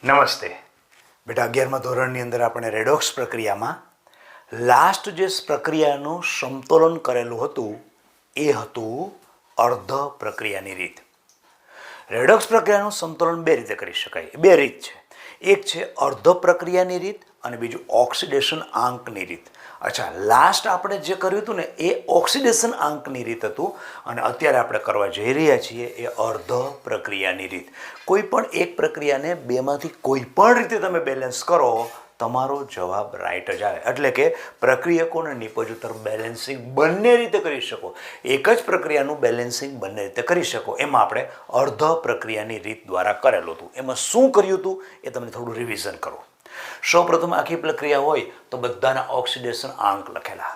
નમસ્તે બેટા, 11મા ધોરણની અંદર આપણે રેડોક્સ પ્રક્રિયામાં લાસ્ટ જે પ્રક્રિયાનું સમતોલન કરેલું હતું એ હતું અર્ધ પ્રક્રિયાની રીત. રેડોક્સ પ્રક્રિયાનું સમતોલન બે રીતે કરી શકાય. બે રીત છે. એક છે અર્ધ પ્રક્રિયાની રીત અને બીજું ઓક્સિડેશન આંકની રીત. અચ્છા, લાસ્ટ આપણે જે કર્યું હતું ને એ ઓક્સિડેશન આંકની રીત હતું અને અત્યારે આપણે કરવા જઈ રહ્યા છીએ એ અર્ધ પ્રક્રિયાની રીત. કોઈ પણ એક પ્રક્રિયાને બેમાંથી કોઈ પણ રીતે તમે બેલેન્સ કરો, તમારો જવાબ રાઈટ જ આવે. એટલે કે પ્રક્રિયકો અને નિપજોતર બેલેન્સિંગ બંને રીતે કરી શકો. એક જ પ્રક્રિયાનું બેલેન્સિંગ બંને રીતે કરી શકો. એમાં આપણે અર્ધ પ્રક્રિયાની રીત દ્વારા કરેલું હતું. એમાં શું કર્યું હતું એ તમને થોડું રિવિઝન કરું. સૌપ્રથમ આખી પ્રક્રિયા હોય તો બધાના ઓક્સિડેશન આંક લખેલા.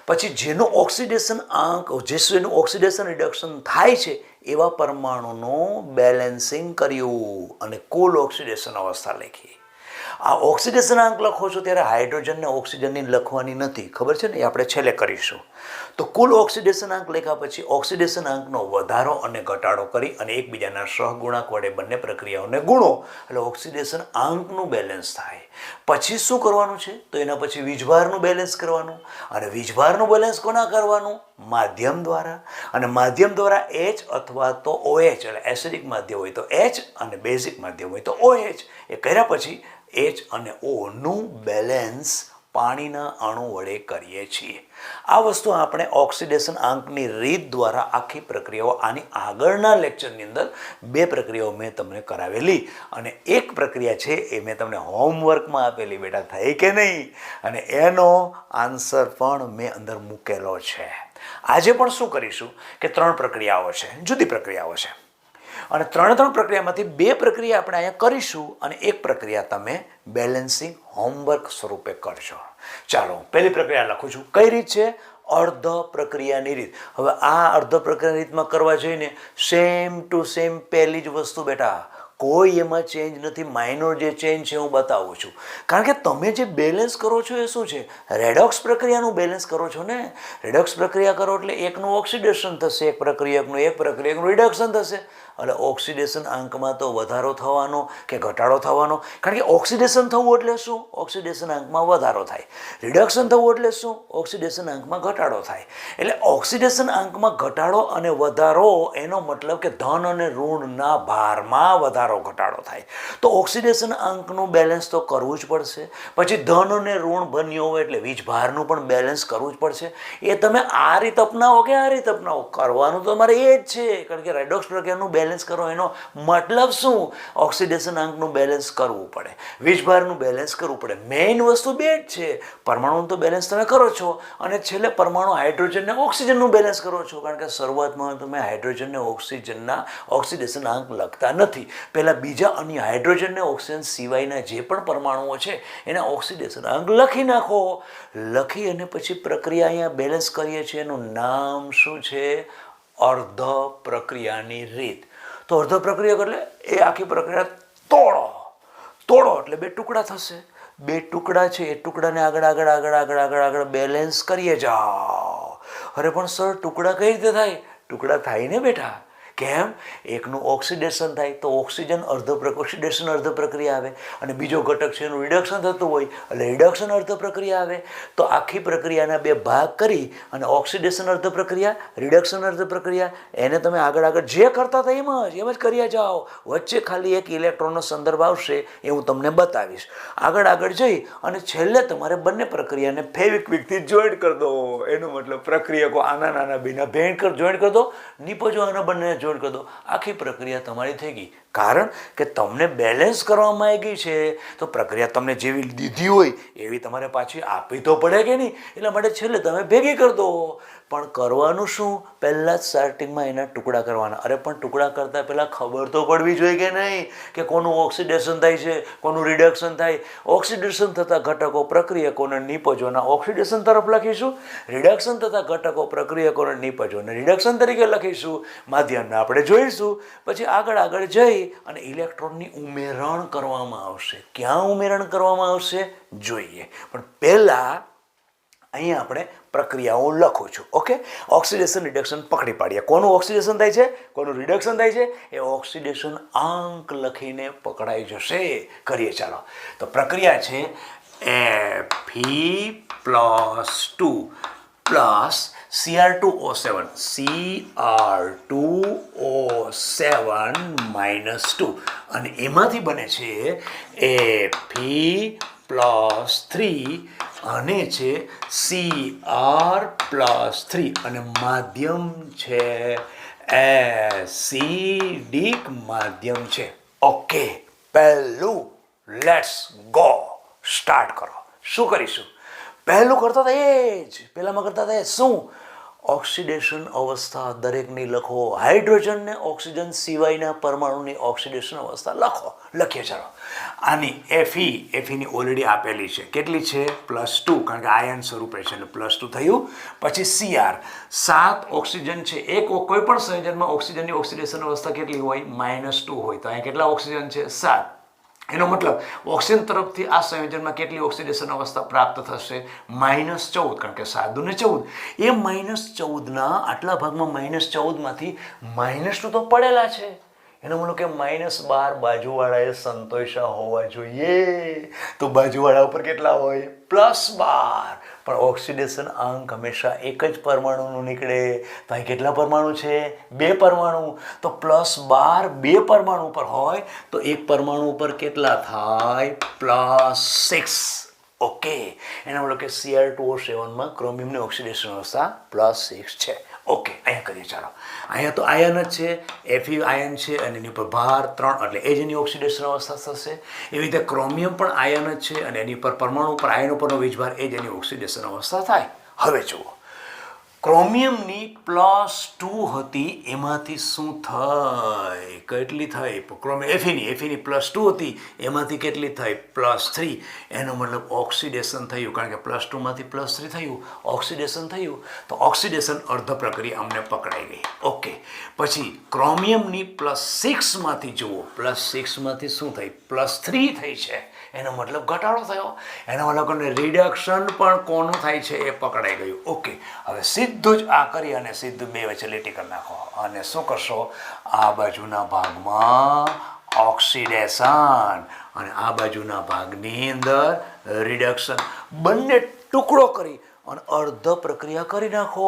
પછી જેનો ઓક્સિડેશન આંક જેનું ઓક્સિડેશન રિડક્શન થાય છે એવા પરમાણુનું બેલેન્સિંગ કર્યું અને કુલ ઓક્સિડેશન અવસ્થા લખી. આ ઓક્સિડેશન આંક લખો છો ત્યારે હાઇડ્રોજનને ઓક્સિજનની લખવાની નથી, ખબર છે ને, એ આપણે છેલ્લે કરીશું. તો કુલ ઓક્સિડેશન આંક લખ્યા પછી ઓક્સિડેશન આંકનો વધારો અને ઘટાડો કરી અને એકબીજાના સહગુણાંક વડે બંને પ્રક્રિયાઓને ગુણો એટલે ઓક્સિડેશન આંકનું બેલેન્સ થાય. પછી શું કરવાનું છે તો એના પછી વીજભારનું બેલેન્સ કરવાનું. અને વીજભારનું બેલેન્સ કોના કરવાનું? માધ્યમ દ્વારા. અને માધ્યમ દ્વારા H અથવા તો OH એટલે એસિડિક માધ્યમ હોય તો H અને બેઝિક માધ્યમ હોય તો OH. એ કર્યા પછી H અને Oનું બેલેન્સ પાણીના અણુ વડે કરીએ છીએ. આ વસ્તુ આપણે ઓક્સિડેશન આંકની રીત દ્વારા આખી પ્રક્રિયાઓ, આની આગળના લેક્ચરની અંદર બે પ્રક્રિયાઓ મેં તમને કરાવેલી અને એક પ્રક્રિયા છે એ મેં તમને હોમવર્કમાં આપેલી, બેટા, થઈ કે નહીં? અને એનો આન્સર પણ મેં અંદર મૂકેલો છે. આજે પણ શું કરીશું કે 3 પ્રક્રિયાઓ છે, જુદી પ્રક્રિયાઓ છે અને ત્રણ પ્રક્રિયામાંથી બે પ્રક્રિયા આપણે અહીંયા કરીશું અને એક પ્રક્રિયા તમે બેલેન્સિંગ હોમવર્ક સ્વરૂપે કરશો. ચાલો, પહેલી પ્રક્રિયા લખું છું. કઈ રીત છે? અર્ધ પ્રક્રિયાની રીત. હવે આ અર્ધ પ્રક્રિયાની રીતમાં કરવા જઈને સેમ ટુ સેમ પહેલી જ વસ્તુ, બેટા, કોઈ એમાં ચેન્જ નથી. માઇનોર જે ચેન્જ છે હું બતાવું છું. કારણ કે તમે જે બેલેન્સ કરો છો એ શું છે? રેડોક્સ પ્રક્રિયાનું બેલેન્સ કરો છો ને. રેડોક્સ પ્રક્રિયા કરો એટલે એકનું ઓક્સિડેશન થશે, એક પ્રક્રિયાનું રિડક્શન થશે. એટલે ઓક્સિડેશન આંકમાં તો વધારો થવાનો કે ઘટાડો થવાનો. કારણ કે ઓક્સિડેશન થવું એટલે શું? ઓક્સિડેશન આંકમાં વધારો થાય. રિડક્શન થવું એટલે શું? ઓક્સિડેશન આંકમાં ઘટાડો થાય. એટલે ઓક્સિડેશન આંકમાં ઘટાડો અને વધારો એનો મતલબ કે ધન અને ઋણના ભારમાં વધારો ઘટાડો થાય. તો ઓક્સિડેશન આંકનું બેલેન્સ તો કરવું જ પડશે. પછી ધન અને ઋણ બન્યો હોય એટલે વીજભારનું પણ બેલેન્સ કરવું જ પડશે. એ તમે આ રીત અપનાવો કે આ રીત અપનાવો, કરવાનું તો તમારે એ જ છે. કારણ કે રેડોક્સ પ્રક્રિયાનું બેલેન્સ કરો એનો મતલબ શું? ઓક્સિડેશન આંકનું બેલેન્સ કરવું પડે, વીજભારનું બેલેન્સ કરવું પડે. મેઇન વસ્તુ બે જ છે. પરમાણુનું તો બેલેન્સ તમે કરો છો અને છેલ્લે પરમાણુ હાઇડ્રોજનને ઓક્સિજનનું બેલેન્સ કરો છો. કારણ કે શરૂઆતમાં તમે હાઇડ્રોજનને ઓક્સિજનના ઓક્સિડેશન આંક લખતા નથી. પહેલાં બીજા અન્ય હાઇડ્રોજનને ઓક્સિજન સિવાયના જે પણ પરમાણુઓ છે એના ઓક્સિડેશન આંક લખી નાખો. લખી અને પછી પ્રક્રિયા અહીંયા બેલેન્સ કરીએ છીએ. એનું નામ શું છે? અર્ધ પ્રક્રિયાની રીત. તો અર્ધ પ્રક્રિયા એટલે એ આખી પ્રક્રિયા તોડો એટલે બે ટુકડા થશે. બે ટુકડા છે એ ટુકડાને આગળ બેલેન્સ કરીએ જાઓ. અરે પણ સર, ટુકડા કઈ રીતે થાય? ટુકડા થાય ને બેટા. કેમ? એકનું ઓક્સિડેશન થાય તો ઓક્સિડેશન અર્ધ પ્રક્રિયા આવે અને બીજો ઘટક છે એનું રિડક્શન થતું હોય એટલે રિડક્શન અર્ધ પ્રક્રિયા આવે. તો આખી પ્રક્રિયાના બે ભાગ કરી અને ઓક્સિડેશન અર્ધ પ્રક્રિયા, રિડક્શન અર્ધ પ્રક્રિયા, એને તમે આગળ જે કરતા હતા એમ જ કર્યા જાઓ. વચ્ચે ખાલી એક ઇલેક્ટ્રોનનો સંદર્ભ આવશે એ હું તમને બતાવીશ. આગળ જઈ અને છેલ્લે તમારે બંને પ્રક્રિયાને ફેવિક્વિકથી જોઈન્ટ કરી દો. એનો મતલબ પ્રક્રિયકો આના બેના જોઈન્ટ કરી દો, નિપજો આના બંને જોઈન્ટ કરી દો. આખી પ્રક્રિયા તમારી થઈ ગઈ. કારણ કે તમને બેલેન્સ કરવામાં આવી છે તો પ્રક્રિયા તમને જેવી દીધી હોય એવી તમારે પાછી આપવી તો પડે કે નહીં? એટલા માટે છેલ્લે તમે ભેગી કરી દો. પણ કરવાનું શું? પહેલાં જ સ્ટાર્ટિંગમાં એના ટુકડા કરવાના. અરે પણ ટુકડા કરતાં પહેલાં ખબર તો પડવી જોઈએ કે નહીં કે કોનું ઓક્સિડેશન થાય છે, કોનું રિડક્શન થાય. ઓક્સિડેશન થતા ઘટકો પ્રક્રિયકોને નિપજોના ઓક્સિડેશન તરફ લખીશું. રિડક્શન થતા ઘટકો પ્રક્રિયકોને નિપજોને રિડક્શન તરીકે લખીશું. માધ્યમને આપણે જોઈશું. પછી આગળ જઈ અને ઇલેક્ટ્રોનની ઉમેરણ કરવામાં આવશે. ક્યાં ઉમેરણ કરવામાં આવશે જોઈએ. પણ પહેલાં અહીંયા આપણે પ્રક્રિયાઓ લખું છું. ઓકે, ઓક્સિડેશન રિડક્શન પકડી પાડીએ. કોનું ઓક્સિડેશન થાય છે, કોનું રિડક્શન થાય છે, એ ઓક્સિડેશન આંક લખીને પકડાઈ જશે. કરીએ ચાલો. તો પ્રક્રિયા છે Fe+2 પ્લસ Cr2O7 -2 અને એમાંથી બને છે Fe+3 અને છે Cr+3 અને માધ્યમ છે એસિડિક માધ્યમ છે. ઓકે, પહેલું લેટ્સ ગો, સ્ટાર્ટ કરો. શું કરીશું? પહેલું કરતા હતા એ જ, પહેલામાં કરતા હતા શું? ઓક્સિડેશન અવસ્થા દરેકની લખો. હાઇડ્રોજન ને ઓક્સિજન સિવાયના પરમાણુની ઓક્સિડેશન અવસ્થા લખો. લખીએ ચાલો. આની એફીની ઓલરેડી આપેલી છે. કેટલી છે? +2, કારણ કે આયન સ્વરૂપે છે એટલે +2 થયું. પછી Cr 7 ઓક્સિજન છે. એક કોઈ પણ સંયોજનમાં ઓક્સિજનની ઓક્સિડેશન અવસ્થા કેટલી હોય? -2 હોય. તો અહીંયા કેટલા ઓક્સિજન છે? 7. એનો મતલબ ઓક્સિજન તરફથી આ સંયોજનમાં કેટલી ઓક્સિડેશન અવસ્થા પ્રાપ્ત થશે? -14, કારણ કે 7 ને 14. એ -14ના આટલા ભાગમાં -14માંથી -2 તો પડેલા છે. એનો મતલબ કે -12 બાજુવાળાએ સંતોષા હોવા જોઈએ. તો બાજુવાળા ઉપર કેટલા હોય? +12. પણ ઓક્સિડેશન આંક હંમેશા એક જ પરમાણુનું નીકળે. તો અહીં કેટલા પરમાણુ છે? 2 પરમાણુ. તો +12 2 પરમાણુ પર હોય તો એક પરમાણુ ઉપર કેટલા થાય? +6. ઓકે, એના મતલબ કે Cr2O7માં ક્રોમિયમની ઓક્સિડેશન અવસ્થા +6 છે. ઓકે, અહીંયા કરીએ ચાલો. અહીંયા તો આયન જ છે, Fe આયન છે અને એની પર ભાર 3 એટલે એ જ એની ઓક્સિડેશન અવસ્થા થશે. એવી રીતે ક્રોમિયમ પણ આયન જ છે અને એની પર પરમાણુ પર આયન ઉપરનો વીજભાર એ જ એની ઓક્સિડેશન અવસ્થા થાય. હવે જુઓ, ક્રોમિયમની +2 હતી, એમાંથી શું થઈ? કેટલી થઈ? એફીની +2 હતી, એમાંથી કેટલી થઈ? +3. એનો મતલબ ઓક્સિડેશન થયું, કારણ કે +2માંથી +3 થયું, ઓક્સિડેશન થયું. તો ઓક્સિડેશન અર્ધ પ્રક્રિયા અમને પકડાઈ ગઈ. ઓકે, પછી ક્રોમિયમની +6માંથી જુઓ, +6માંથી શું થઈ? +3 થઈ છે. એનો મતલબ ઘટાડો થયો. એનો મતલબ રિડક્શન પણ કોનું થાય છે એ પકડાઈ ગયું. ઓકે, હવે સીધું જ આ કરી અને સીધું બે વચ્ચે લીટી કરી નાખો અને શું કરશો? આ બાજુના ભાગમાં ઓક્સિડેશન અને આ બાજુના ભાગની અંદર રિડક્શન, બંને ટુકડો કરી અને અર્ધ પ્રક્રિયા કરી નાખો.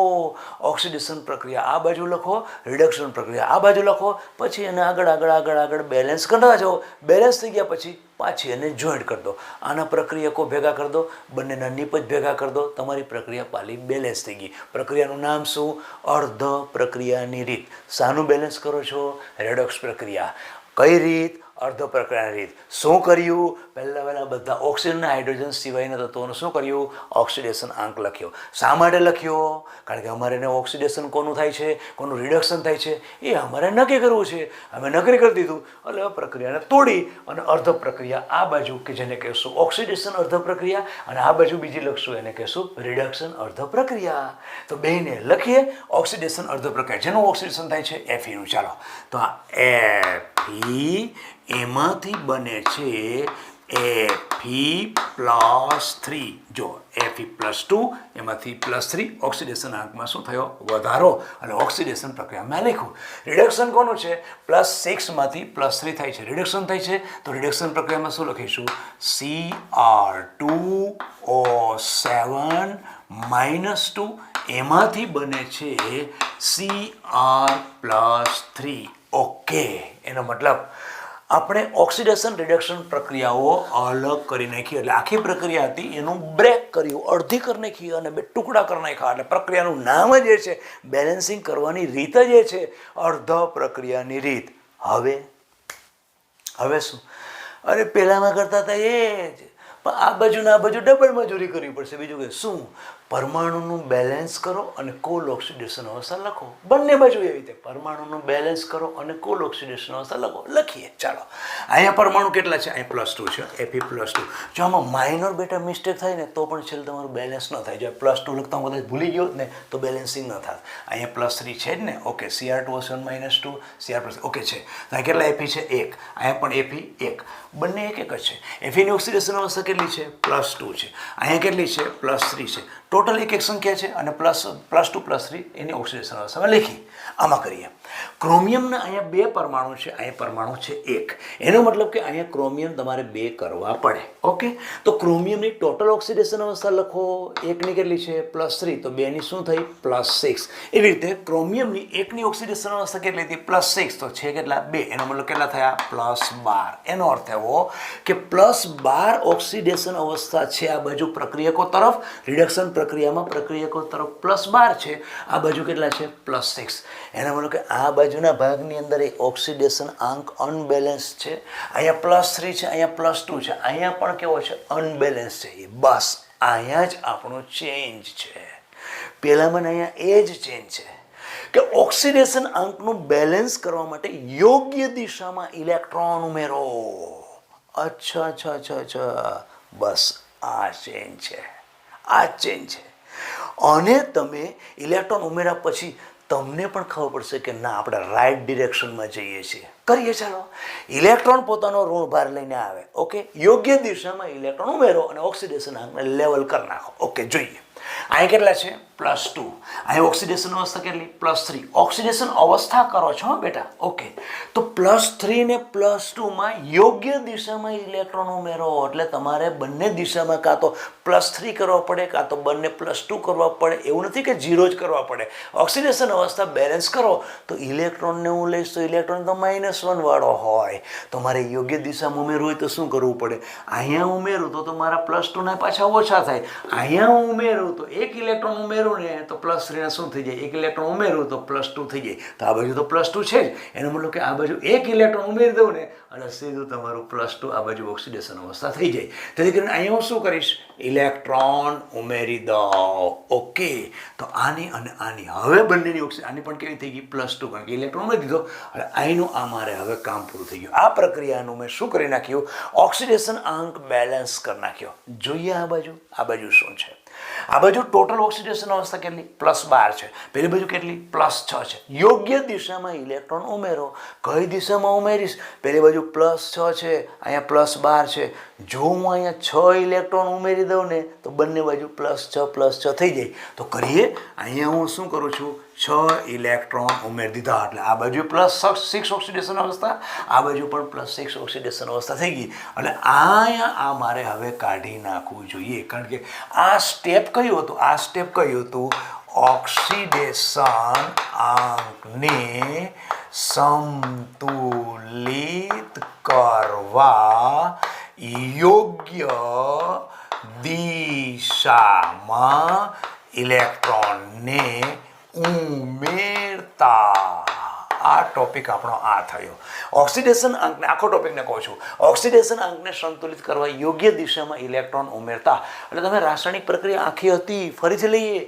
ઓક્સિડેશન પ્રક્રિયા આ બાજુ લખો, રિડક્શન પ્રક્રિયા આ બાજુ લખો. પછી એને આગળ બેલેન્સ કરતા જાઓ. બેલેન્સ થઈ ગયા પછી પાછી એને જોઈન્ટ કરી દો. આના પ્રક્રિયકો ભેગા કરી દો, બંનેના નિપજ ભેગા કરી દો. તમારી પ્રક્રિયા પાલી બેલેન્સ થઈ ગઈ. પ્રક્રિયાનું નામ શું? અર્ધ પ્રક્રિયાની રીત. શાનું બેલેન્સ કરો છો? રેડોક્સ પ્રક્રિયા. કઈ રીત? અર્ધ પ્રક્રિયાની રીત. શું કર્યું? પહેલાં બધા ઓક્સિજન અને હાઇડ્રોજન સિવાયના તત્વોનું શું કર્યું? ઓક્સિડેશન આંક લખ્યો. શા માટે લખ્યો? કારણ કે અમારે એને ઓક્સિડેશન કોનું થાય છે, કોનું રિડક્શન થાય છે એ અમારે નક્કી કરવું છે. અમે નક્કી કરી દીધું એટલે પ્રક્રિયાને તોડી અને અર્ધ પ્રક્રિયા આ બાજુ કે જેને કહેશું ઓક્સિડેશન અર્ધ પ્રક્રિયા અને આ બાજુ બીજી લખશું એને કહેશું રિડક્શન અર્ધ પ્રક્રિયા. તો બેને લખીએ ઓક્સિડેશન અર્ધ પ્રક્રિયા. જેનું ઓક્સિડેશન થાય છે Feનું. ચાલો, તો આ Fe એમાંથી બને છે Fe+3. જો Fe+2 એમાંથી +3 ઓક્સિડેશન આંકમાં શું થયો? વધારો. અને ઓક્સિડેશન પ્રક્રિયામાં લખ્યું. રિડક્શન કોનું છે? +6માંથી +3 થાય છે, રિડક્શન થાય છે. તો રિડક્શન પ્રક્રિયામાં શું લખીશું? Cr2O7 -2 એમાંથી બને છે Cr+3. ઓકે, એનો મતલબ આપણે ઓક્સિડેશન રિડક્શન પ્રક્રિયાઓ અલગ કરી નાખી. એટલે આખી પ્રક્રિયા હતી એનું બ્રેક કર્યું, અડધી કરી નાખી અને 2 ટુકડા કરી નાખ્યા. એટલે પ્રક્રિયાનું નામ જ એ છે, બેલેન્સિંગ કરવાની રીત જ એ છે, અર્ધ પ્રક્રિયાની રીત. હવે શું? અરે પહેલામાં કરતા હતા એ જ, પણ આ બાજુ ડબલ મજૂરી કરવી પડશે. બીજું કે શું? પરમાણુનું બેલેન્સ કરો અને કુલ ઓક્સિડેશન અવસ્થા લખો. બંને બાજુ એવી રીતે પરમાણુનું બેલેન્સ કરો અને કુલ ઓક્સિડેશન અવસ્થા લખો. લખીએ ચાલો. અહીંયા પરમાણુ કેટલા છે? અહીં +2 છે, Fe+2. જો આમાં માઇનર બેટા મિસ્ટેક થાય ને તો પણ છેલ્લે તમારું બેલેન્સ ન થાય. જો +2 લખતા હું કદાચ ભૂલી ગયો ને તો બેલેન્સિંગ ન થાય. અહીંયા +3 છે જ ને. Okay, Cr2O7 -2 Cr+. ઓકે છે. અહીં કેટલા Fe છે? 1. અહીંયા પણ Fe 1. બંને એક જ છે. Feની ઓક્સિડેશન અવસ્થા કેટલી છે? +2 છે. અહીંયા કેટલી છે? +3 છે. ટોટલ એક સંખ્યા છે અને +2 +3 એની ઓક્સિડેશન અવસ્થામાં લખી. આમાં કરીએ. ક્રોમિયમના અહીંયા 2 પરમાણુ છે, અહીંયા પરમાણુ છે 1. એનો મતલબ કે અહીંયા ક્રોમિયમ તમારે 2 કરવા પડે. ઓકે, તો ક્રોમિયમની ટોટલ ઓક્સિડેશન અવસ્થા લખો. 1ની કેટલી છે? +3. તો 2ની શું થઈ? +6. એવી રીતે ક્રોમિયમની 1ની ઓક્સિડેશન અવસ્થા કેટલી હતી? +6. તો છે કેટલા? 2. એનો મતલબ કેટલા થયા? +12. એનો અર્થ એવો કે +12 ઓક્સિડેશન અવસ્થા છે આ બાજુ પ્રક્રિયકો તરફ, રિડક્શન પ્રક્રિયામાં પ્રક્રિયકો તરફ +12 છે, આ બાજુ કેટલા છે? +6. એના મતલબ કે આ બાજુના ભાગની અંદર એ ઓક્સિડેશન આંક અનબેલેન્સ છે. અહીંયા +3 છે, અહીંયા +2 છે, અહીંયા પણ કેવો છે? અનબેલેન્સ છે. બસ અહીંયા જ આપણો ચેન્જ છે. પહેલામાં અહીંયા એ જ ચેન્જ છે કે ઓક્સિડેશન આંકનું બેલેન્સ કરવા માટે યોગ્ય દિશામાં ઇલેક્ટ્રોન ઉમેરો. અચ્છા, બસ આ ચેન્જ છે, આ ચેન્જ છે. અને તમે ઇલેક્ટ્રોન ઉમેર્યા પછી તમને પણ ખબર પડશે કે ના, આપણે રાઈટ ડિરેક્શનમાં જઈએ છીએ. કરીએ ચાલો. ઇલેક્ટ્રોન પોતાનો ઋણભાર લઈને આવે. ઓકે, યોગ્ય દિશામાં ઇલેક્ટ્રોન ઉમેરો અને ઓક્સિડેશન આંકને લેવલ કરી નાખો. ઓકે, જોઈએ. અહીં કેટલા છે? +2. અહીં ઓક્સિડેશન અવસ્થા કેટલી? +3. ઓક્સિડેશન અવસ્થા કરો છો બેટા. ઓકે, તો +3 ને +2માં યોગ્ય દિશામાં ઇલેક્ટ્રોન ઉમેરો. એટલે તમારે બંને દિશામાં કાં તો +3 કરવા પડે કાં તો બંને +2 કરવા પડે. એવું નથી કે 0 જ કરવા પડે. ઓક્સિડેશન અવસ્થા બેલેન્સ કરો તો ઇલેક્ટ્રોનને હું લઈશ તો ઇલેક્ટ્રોન તો -1 વાળો હોય. તો મારે યોગ્ય દિશામાં ઉમેરવું હોય તો શું કરવું પડે? અહીંયા ઉમેરું તો મારા +2 ના પાછા ઓછા થાય. અહીંયા ઉમેરું તો 1 ઇલેક્ટ્રોન ઉમેરું ને તો +3 શું થઈ જાય? 1 ઇલેક્ટ્રોન ઉમેરું તો +2 થઈ જાય. તો આ બાજુ તો +2 છે જ. એનો મતલબ કે આ બાજુ 1 ઇલેક્ટ્રોન ઉમેરી દઉં ને અને સીધું તમારું +2 આ બાજુ ઓક્સિડેશન અવસ્થા થઈ જાય. તેથી કરીને અહીંયા હું શું કરીશ? ઇલેક્ટ્રોન ઉમેરી દઉં. ઓકે, તો આની અને આની હવે બંનેની આની પણ કેવી થઈ ગઈ? +2, કારણ કે ઇલેક્ટ્રોન ઉમેરી દીધો. એટલે અહીંનું આ મારે હવે કામ પૂરું થઈ ગયું. આ પ્રક્રિયાનું મેં શું કરી નાખ્યું? ઓક્સિડેશન આંક બેલેન્સ કરી નાખ્યો. જોઈએ આ બાજુ શું છે? આ બાજુ ટોટલ ઓક્સિડેશન અવસ્થા કેટલી? +12 છે. પેલી બાજુ કેટલી? +6 છે. યોગ્ય દિશામાં ઇલેક્ટ્રોન ઉમેરો. કઈ દિશામાં ઉમેરીશ? પેલી બાજુ +6 છે, અહીંયા +12 છે. જો હું અહીંયા 6 ઇલેક્ટ્રોન ઉમેરી દઉં ને તો બંને બાજુ +6 થઈ જાય. તો કરીએ. અહીંયા હું શું કરું છું? 6 ઇલેક્ટ્રોન ઉમેરી દીધા. એટલે આ બાજુ +6 ઓક્સિડેશન અવસ્થા, આ બાજુ પણ +6 ઓક્સિડેશન અવસ્થા થઈ ગઈ. એટલે આ મારે હવે કાઢી નાખવું જોઈએ. કારણ કે આ સ્ટેપ કયું હતું? આ સ્ટેપ કયું હતું? ઓક્સિડેશન આંકને સંતુલિત કરવા યોગ્ય દિશામાં ઇલેક્ટ્રોનને ઉમેરતા. આ ટોપિક આપણો આ થયો. ઓક્સિડેશન આંકને, આખો ટોપિકને કહું છું, ઓક્સિડેશન આંકને સંતુલિત કરવા યોગ્ય દિશામાં ઇલેક્ટ્રોન ઉમેરતા. એટલે તમે રાસાયણિક પ્રક્રિયા આખી હતી, ફરીથી લઈએ,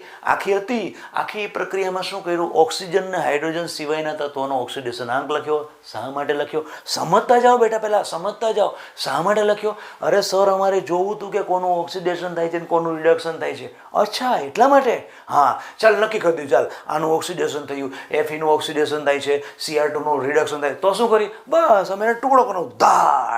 આખી પ્રક્રિયામાં શું કર્યું? ઓક્સિજન ને હાઇડ્રોજન સિવાયના તત્વોનો ઓક્સિડેશન આંક લખ્યો. શા માટે લખ્યો? સમજતા જાઓ બેટા, પહેલા સમજતા જાઓ. શા માટે લખ્યો? અરે સર, અમારે જોવું હતું કે કોનું ઓક્સિડેશન થાય છે ને કોનું રિડક્શન થાય છે. અચ્છા, એટલા માટે? હા, ચાલ નક્કી કરી દીધું. ચાલ, આનું ઓક્સિડેશન થયું, Fe નું ઓક્સિડેશન થાય છે, Cr2 નું રિડક્શન થાય. તો શું કરી? બસ અમે ટુકડો કરવાનો.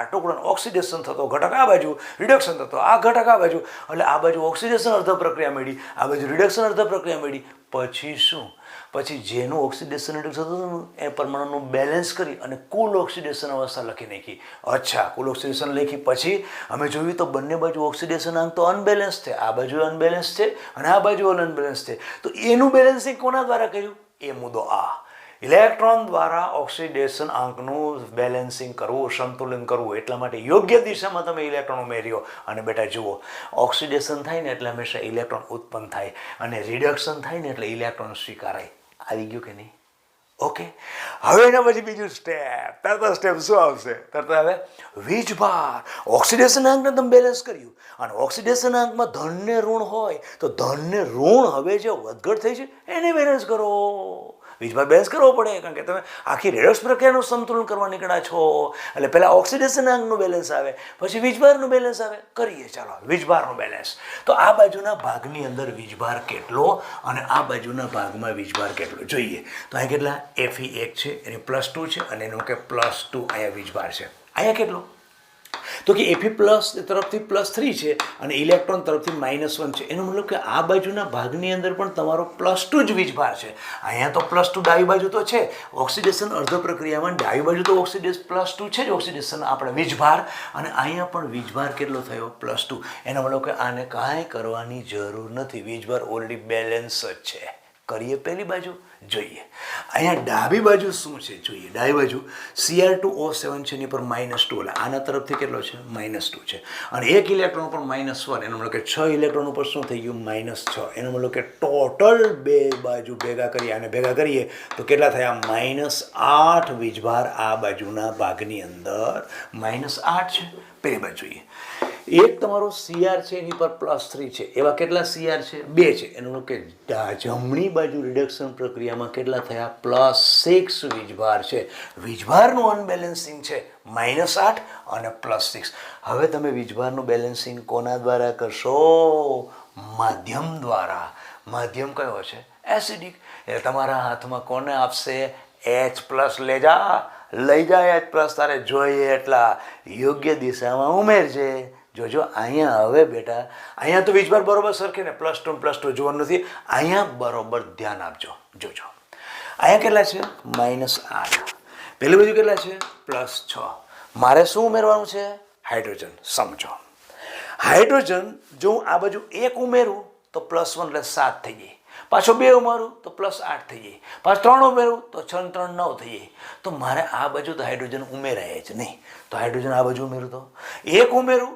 ટુકડાનો ઓક્સિડેશન થતો ઘટક આ બાજુ, રિડક્શન થતો આ ઘટક આ બાજુ. એટલે આ બાજુ ઓક્સિડેશન અર્ધ પ્રક્રિયા મળી, આ બાજુ રિડક્શન અર્ધ પ્રક્રિયા મળી. પછી શું? પછી જેનું ઓક્સિડેશન રિડક્શન થતું એ પરમાણુનું બેલેન્સ કરી અને કુલ ઓક્સિડેશન અવસ્થા લખી નાખી. અચ્છા, કુલ ઓક્સિડેશન લખી પછી અમે જોયું તો બંને બાજુ ઓક્સિડેશન આંક તો અનબેલેન્સ છે. આ બાજુ અનબેલેન્સ છે અને આ બાજુ અનબેલેન્સ છે. તો એનું બેલેન્સિંગ કોના દ્વારા કર્યું? એ મુદ્દો આ. ઇલેક્ટ્રોન દ્વારા ઓક્સિડેશન આંકનું બેલેન્સિંગ કરવું, સંતુલન કરવું. એટલા માટે યોગ્ય દિશામાં તમે ઇલેક્ટ્રોન ઉમેર્યો. અને બેટા જુઓ, ઓક્સિડેશન થાય ને એટલે હંમેશા ઇલેક્ટ્રોન ઉત્પન્ન થાય અને રિડક્શન થાય ને એટલે ઇલેક્ટ્રોન સ્વીકારાય. આવી ગયું કે નહીં? ઓકે, હવે એના પછી બીજું સ્ટેપ. તરત સ્ટેપ શું આવશે? તરત હવે વીજભાર. ઓક્સિડેશન આંકને તમે બેલેન્સ કર્યું અને ઓક્સિડેશન આંકમાં ધન ને ઋણ હોય તો ધન ને ઋણ હવે જે વધઘટ થઈ છે એને બેલેન્સ કરો. વીજભાર બેલેન્સ કરવો પડે, કારણ કે તમે આખી રેડોક્સ પ્રક્રિયાનું સંતુલન કરવા નીકળ્યા છો. એટલે પહેલાં ઓક્સિડેશન આંકનું બેલેન્સ આવે, પછી વીજભારનું બેલેન્સ આવે. કરીએ ચાલો વીજભારનું બેલેન્સ. તો આ બાજુના ભાગની અંદર વીજભાર કેટલો અને આ બાજુના ભાગમાં વીજભાર કેટલો જોઈએ. તો અહીં કેટલા? Fe1 છે, એની +2 છે અને એનું કે +2 અહીંયા વીજભાર છે. અહીંયા કેટલો? તો કે Fe પ્લસ તરફથી +3 છે અને ઇલેક્ટ્રોન તરફથી -1 છે. એનો મતલબ કે આ બાજુના ભાગની અંદર પણ તમારો +2 જ વીજભાર છે. અહીંયા તો +2 ડાબી બાજુ તો છે. ઓક્સિડેશન અર્ધ પ્રક્રિયામાં ડાબી બાજુ તો ઓક્સિડેશન +2 છે જ ઓક્સિડેશન આપણે વીજભાર, અને અહીંયા પણ વીજભાર કેટલો થયો +2. એનો મતલબ કે આને કાંઈ કરવાની જરૂર નથી, વીજભાર ઓલરેડી બેલેન્સ જ છે. કરીએ પહેલી બાજુ, જોઈએ અહીંયા ડાબી બાજુ શું છે જોઈએ. ડાબી બાજુ Cr2O7 છે, એની પર -2, એટલે આના તરફથી કેટલો છે -2 છે, અને એક ઇલેક્ટ્રોન પર -1, એનો મતલબ કે 6 ઇલેક્ટ્રોન ઉપર શું થઈ ગયું -6. એનો મતલબ કે ટોટલ બે બાજુ ભેગા કરીએ અને ભેગા કરીએ તો કેટલા થયા -8 વીજભાર આ બાજુના ભાગની અંદર -8 છે. પહેલી બાજુ જોઈએ, એક તમારો Cr છે એની પર +3 છે, એવા કેટલા Cr છે 2 છે. એનો મતલબ કે જમણી બાજુ રિડક્શન પ્રક્રિયામાં કેટલા થયા +6 વીજભાર છે. વીજભારનું અનબેલેન્સિંગ છે -8 અને +6. હવે તમે વીજભારનું બેલેન્સિંગ કોના દ્વારા કરશો? માધ્યમ દ્વારા. માધ્યમ કયો છે? એસિડિક. એટલે તમારા હાથમાં કોને આપશે? H+ લઈ જા H+, તારે જોઈએ એટલા યોગ્ય દિશામાં ઉમેરજે. જોજો અહીંયા હવે બેટા, અહીંયા તો વીજભાર બરોબર સરખે ને +2 +2 જોવાનું નથી. અહીંયા બરોબર ધ્યાન આપજો. જોજો અહીંયા કેટલા છે -8, પેલી બાજુ કેટલા છે +6. મારે શું ઉમેરવાનું છે? હાઇડ્રોજન. સમજો, હાઇડ્રોજન જો હું આ બાજુ 1 ઉમેરું તો +1 એટલે 7 થઈ જાય, પાછો 2 ઉમેરું તો +8 થઈ જાય, પાછો 3 ઉમેરું તો 6 ને 3 9 થઈ જાય. તો મારે આ બાજુ તો હાઇડ્રોજન ઉમેરાય જ નહીં. તો હાઇડ્રોજન આ બાજુ ઉમેરું તો 1 ઉમેરું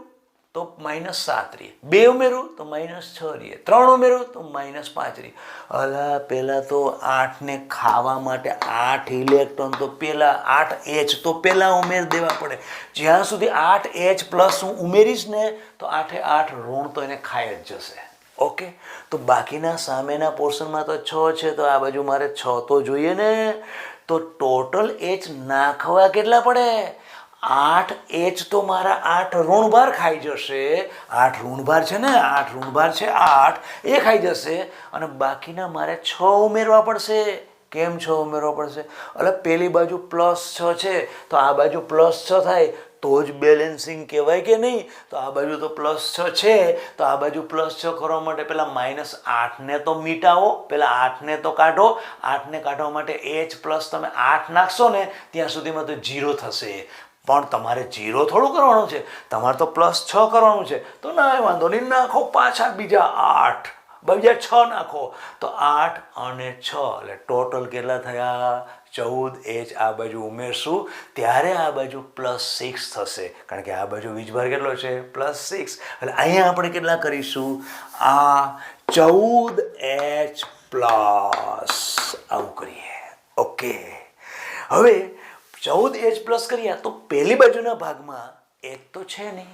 તો -7 રહે, 2 ઉમેરું તો -6 રહે, 3 ઉમેરું તો -5 રહે. અલા પહેલાં તો 8 ને ખાવા માટે 8 ઇલેક્ટ્રોન તો પહેલાં 8 H તો પહેલાં ઉમેર દેવા પડે. જ્યાં સુધી 8 H+ હું ઉમેરીશ ને તો 8 એ 8 ઋણ તો એને ખાઈ જ જશે. ઓકે, તો બાકીના સામેના પોર્શનમાં તો 6 છે, તો આ બાજુ મારે 6 તો જોઈએ ને. તો ટોટલ H નાખવા કેટલા પડે? 8 H તો મારા 8 ઋણભાર ખાઈ જશે. 8 ઋણભાર છે ને, 8 ઋણભાર છે 8 એ ખાઈ જશે, અને બાકીના મારે 6 ઉમેરવા પડશે. કેમ 6 ઉમેરવા પડશે? એટલે પેલી બાજુ +6 છે તો આ બાજુ +6 થાય તો જ બેલેન્સિંગ કહેવાય કે નહીં? તો આ બાજુ તો +6 છે, તો આ બાજુ +6 કરવા માટે પહેલાં -8 ને તો મીટાવો, પહેલાં 8 ને તો કાઢો. 8 ને કાઢવા માટે H+ તમે 8 નાખશો ને ત્યાં સુધીમાં તો 0 થશે. પણ તમારે 0 થોડું કરવાનું છે, તમારે તો +6 કરવાનું છે. તો ના વાંધો નહીં, નાખો પાછા બીજા 8, બીજા 6 નાખો, તો 8 અને 6 એટલે ટોટલ કેટલા થયા? 14 H આ બાજુ ઉમેરશું ત્યારે આ બાજુ +6 થશે, કારણ કે આ બાજુ વીજભાર કેટલો છે +6. એટલે અહીંયા આપણે કેટલા કરીશું? આ 14H+. આવું કરીએ. ઓકે, હવે 14H+ કર્યા તો પહેલી બાજુના ભાગમાં H તો છે નહીં,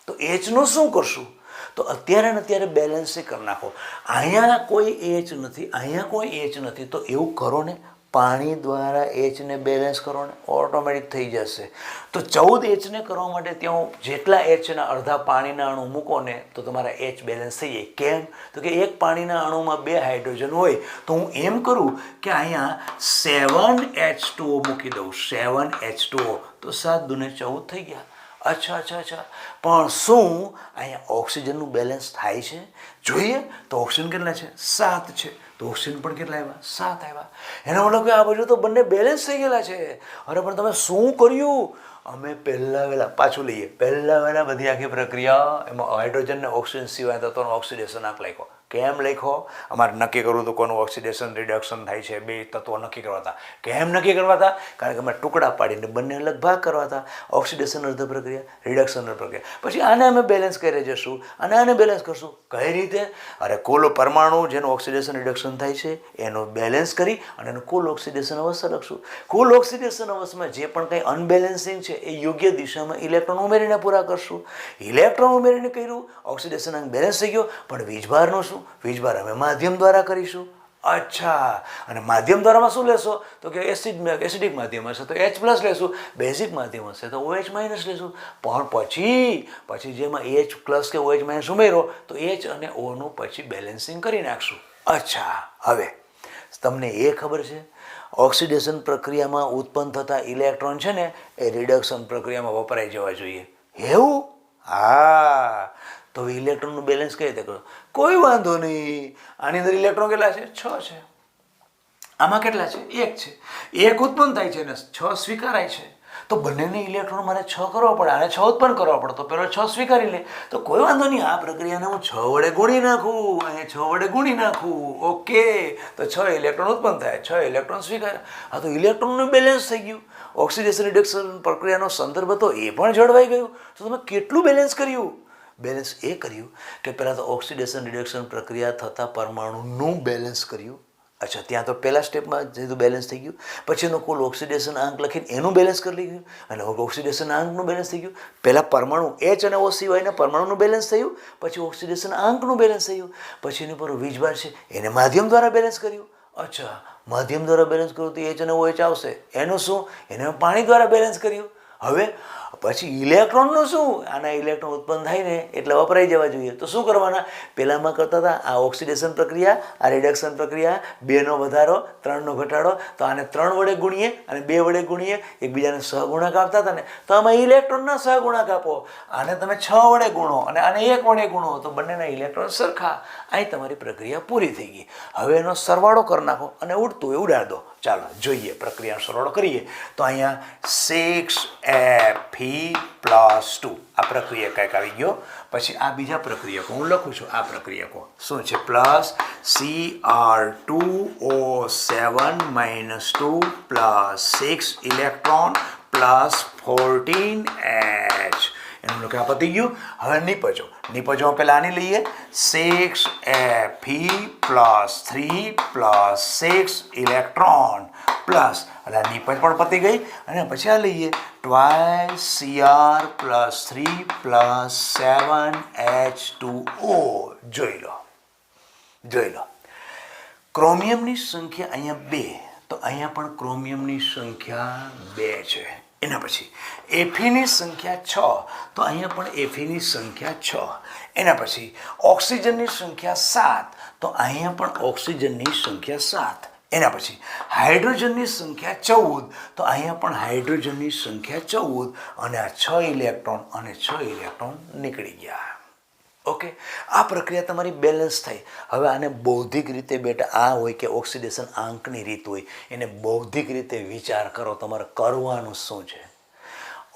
તો Hનું શું કરશું? તો અત્યારે બેલેન્સ કરી નાખો. અહીંયા કોઈ H નથી, અહીંયા કોઈ H નથી, તો એવું કરો ને, પાણી દ્વારા H ને બેલેન્સ કરો ને, ઓટોમેટિક થઈ જશે. તો 14H ને કરવા માટે ત્યાં જેટલા H ના અડધા પાણીના અણુ મૂકો ને તો તમારા H બેલેન્સ થઈ જાય. કેમ? તો કે એક પાણીના અણુમાં 2 હાઇડ્રોજન હોય, તો હું એમ કરું કે અહીંયા 7H2O મૂકી દઉં, 7H2O, તો 7 દુને 14 થઈ ગયા. અચ્છા, પણ શું અહીંયા ઓક્સિજનનું બેલેન્સ થાય છે? જોઈએ તો ઓક્સિજન કેટલા છે? 7 છે, તો ઓક્સિજન પણ કેટલા આવ્યા? 7 આવ્યા. એનો મતલબ કે આ બાજુ તો બંને બેલેન્સ થઈ ગયેલા છે. અરે પણ તમે શું કર્યું? અમે પહેલાં વહેલા પાછું લઈએ, પહેલાં વહેલા બધી આખી પ્રક્રિયા એમાં હાઇડ્રોજન ને ઓક્સિજન સિવાય તત્વનો ઓક્સિડેશન આંક લખ્યો. કેમ લખ્યો? અમારે નક્કી કરવું તો કોનું ઓક્સિડેશન રિડક્શન થાય છે, 2 તત્વો નક્કી કરવા હતા. કેમ નક્કી કરવા હતા? કારણ કે અમે ટુકડા પાડીને બંને અલગ ભાગ કરવા હતા. ઓક્સિડેશન અર્ધ પ્રક્રિયા, રિડક્શન અર્ધ પ્રક્રિયા. પછી આને અમે બેલેન્સ કરી જશું અને આને બેલેન્સ કરશું. કઈ રીતે? અરે કુલ પરમાણુ જેનું ઓક્સિડેશન રિડક્શન થાય છે એનું બેલેન્સ કરી અને એનું કુલ ઓક્સિડેશન અવસ્થા લખશું. કુલ ઓક્સિડેશન અવસ્થામાં જે પણ કંઈ અનબેલેન્સિંગ છે એ યોગ્ય દિશામાં ઇલેક્ટ્રોન ઉમેરીને પૂરા કરશું. ઇલેક્ટ્રોન ઉમેરીને કર્યું, ઓક્સિડેશન અંગ બેલેન્સ થઈ ગયો, પણ વીજભારનું શું? વીજભાર અમે માધ્યમ દ્વારા કરીશું. અચ્છા, અને માધ્યમ દ્વારામાં શું લેશો? તો કે એસિડિક માધ્યમ હશે તો H+ લેશું, બેઝિક માધ્યમ હશે તો OH- લેશું. પણ પછી જેમાં H+ કે OH- ઉમેરો તો H અને Oનું પછી બેલેન્સિંગ કરી નાખશું. અચ્છા, હવે તમને એ ખબર છે ઓક્સિડેશન પ્રક્રિયામાં ઉત્પન્ન થતા ઇલેક્ટ્રોન છે ને એ રિડક્શન પ્રક્રિયામાં વપરાઈ જવા જોઈએ. એવું? હા, તો ઇલેક્ટ્રોનનું બેલેન્સ કઈ રીતે કરો? કોઈ વાંધો નહીં. આની અંદર ઇલેક્ટ્રોન કેટલા છે? 6 છે. આમાં કેટલા છે? 1 છે. 1 ઉત્પન્ન થાય છે ને 6 સ્વીકારાય છે. તો બંનેને ઇલેક્ટ્રોન મારે 6 કરવા પડે, આને 6 ઉત્પન્ન કરવા પડે, તો પેલો 6 સ્વીકારી લે. તો કોઈ વાંધો નહીં, આ પ્રક્રિયાને હું 6 વડે ગુણી નાખું, અહીંયા 6 વડે ગુણી નાખું. ઓકે, તો 6 ઇલેક્ટ્રોન ઉત્પન્ન થાય, 6 ઇલેક્ટ્રોન સ્વીકાર. હા, તો ઇલેક્ટ્રોનનું બેલેન્સ થઈ ગયું. ઓક્સિડેશન રિડક્શન પ્રક્રિયાનો સંદર્ભ હતો એ પણ જળવાઈ ગયું. તો તમે કેટલું બેલેન્સ કર્યું? બેલેન્સ એ કર્યું કે પહેલાં તો ઓક્સિડેશન રિડક્શન પ્રક્રિયા થતાં પરમાણુનું બેલેન્સ કર્યું. અચ્છા, ત્યાં તો પહેલા સ્ટેપમાં જેનું બેલેન્સ થઈ ગયું. પછી એનો કુલ ઓક્સિડેશન આંક લખીને એનું બેલેન્સ કરી લીધું અને ઓક્સિડેશન આંકનું બેલેન્સ થઈ ગયું. પહેલાં પરમાણુ એચ અને ઓ સિવાયના પરમાણુનું બેલેન્સ થયું, પછી ઓક્સિડેશન આંકનું બેલેન્સ થયું, પછી એની પર વીજભાર છે એને માધ્યમ દ્વારા બેલેન્સ કર્યું. અચ્છા, માધ્યમ દ્વારા બેલેન્સ કર્યું તો એચ અને ઓ એચ આવશે. એનું શું? એને પાણી દ્વારા બેલેન્સ કર્યું. હવે પછી ઇલેક્ટ્રોનનું શું? આના ઇલેક્ટ્રોન ઉત્પન્ન થાય ને એટલે વપરાઈ જવા જોઈએ. તો શું કરવાના? પહેલાંમાં કરતા હતા આ ઓક્સિડેશન પ્રક્રિયા, આ રિડક્શન પ્રક્રિયા, 2નો વધારો 3નો ઘટાડો. તો આને 3 વડે ગુણીએ અને 2 વડે ગુણીએ, એકબીજાને સહગુણક આપતા હતા ને, તો આમાં ઇલેક્ટ્રોનના સહગુણક આપો. આને તમે 6 વડે ગુણો અને આને 1 વડે ગુણો, તો બંનેના ઇલેક્ટ્રોન સરખા. અહીં તમારી પ્રક્રિયા પૂરી થઈ ગઈ. હવે એનો સરવાળો કરી નાખો અને ઉડતું એ ઉડાડ દો. ચાલો જોઈએ, પ્રક્રિયાનો સરવાળો કરીએ. તો અહીંયા 6Fe+2 આ પ્રક્રિયા કંઈક આવી ગયો. પછી આ બીજા પ્રક્રિયકો હું લખું છું. આ પ્રક્રિયકો શું છે? Plus Cr2O7-2 plus 6 electron plus 14H. એનું લખે આ પતી ગયું. હવે નિપજો. નિપજોમાં પહેલાં આની લઈએ. 6Fe+3 પ્લસ 6 ઇલેક્ટ્રોન પ્લસ, એટલે આ નિપજ પણ પતી ગઈ. અને પછી આ લઈએ 12Cr+3 પ્લસ 7H2O. જોઈ લો, જોઈ લો. ક્રોમિયમની સંખ્યા અહીંયા 2, તો અહીંયા પણ ક્રોમિયમની સંખ્યા 2 છે. એના પછી એફીની સંખ્યા 6, તો અહીંયા પણ એફીની સંખ્યા 6. એના પછી ઓક્સિજનની સંખ્યા 7, તો અહીંયા પણ ઓક્સિજનની સંખ્યા 7. એના પછી હાઇડ્રોજનની સંખ્યા 14, તો અહીંયા પણ હાઇડ્રોજનની સંખ્યા 14. અને આ 6 ઇલેક્ટ્રોન અને 6 ઇલેક્ટ્રોન નીકળી ગયા. ઓકે, આ પ્રક્રિયા તમારી બેલેન્સ થઈ. હવે આને બૌદ્ધિક રીતે બેટા આ હોય કે ઓક્સિડેશન આંકની રીત હોય, એને બૌદ્ધિક રીતે વિચાર કરો. તમારે કરવાનું શું છે?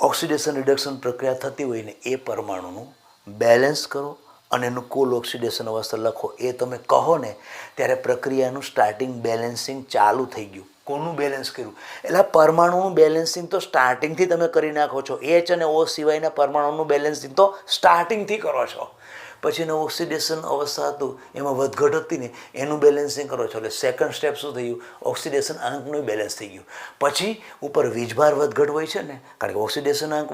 ઓક્સિડેશન રિડક્શન પ્રક્રિયા થતી હોય ને એ પરમાણુનું બેલેન્સ કરો અને એનું કુલ ઓક્સિડેશન અવસ્થા લખો. એ તમે કહો ને ત્યારે પ્રક્રિયાનું સ્ટાર્ટિંગ બેલેન્સિંગ ચાલુ થઈ ગયું. કોનું બેલેન્સ કર્યું? એટલે પરમાણુનું બેલેન્સિંગ તો સ્ટાર્ટિંગથી તમે કરી નાખો છો. એચ અને ઓ સિવાયના પરમાણુનું બેલેન્સિંગ તો સ્ટાર્ટિંગથી કરો છો. પછી એનું ઓક્સિડેશન અવસ્થા હતું એમાં વધઘટ હતી ને એનું બેલેન્સિંગ કરો છો. એટલે સેકન્ડ સ્ટેપ શું થયું? ઓક્સિડેશન આંકનું બેલેન્સ થઈ ગયું. પછી ઉપર વીજભાર વધઘટ હોય છે ને, કારણ કે ઓક્સિડેશન આંક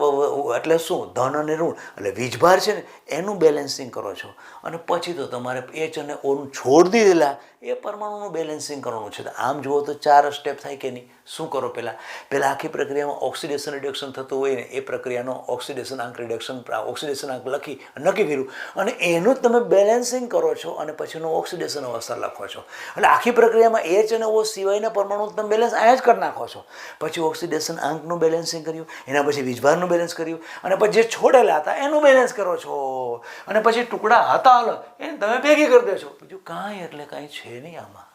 એટલે શું? ધન અને ઋણ, એટલે વીજભાર છે ને એનું બેલેન્સિંગ કરો છો. અને પછી તો તમારે એચ અને ઓનું છોડી દીધેલા એ પરમાણુનું બેલેન્સિંગ કરવાનું છે. આમ જુઓ તો 4 સ્ટેપ થાય કે નહીં? શું કરો? પહેલાં આખી પ્રક્રિયામાં ઓક્સિડેશન રિડક્શન થતું હોય ને એ પ્રક્રિયાનો ઓક્સિડેશન આંક ઓક્સિડેશન આંક લખી નક્કી કર્યું અને એનું જ તમે બેલેન્સિંગ કરો છો અને પછીનું ઓક્સિડેશન અવસ્થા લખો છો. એટલે આખી પ્રક્રિયામાં એચ અને ઓ સિવાયના પરમાણુ તમે બેલેન્સ અહીંયા જ કરી નાખો છો. પછી ઓક્સિડેશન આંકનું બેલેન્સિંગ કર્યું, એના પછી વીજભારનું બેલેન્સ કર્યું અને પછી જે છોડેલા હતા એનું બેલેન્સ કરો છો. અને પછી ટુકડા હતા અલગ એને તમે ભેગી કરી દો છો. બીજું કાંઈ એટલે કાંઈ છે નહીં આમાં.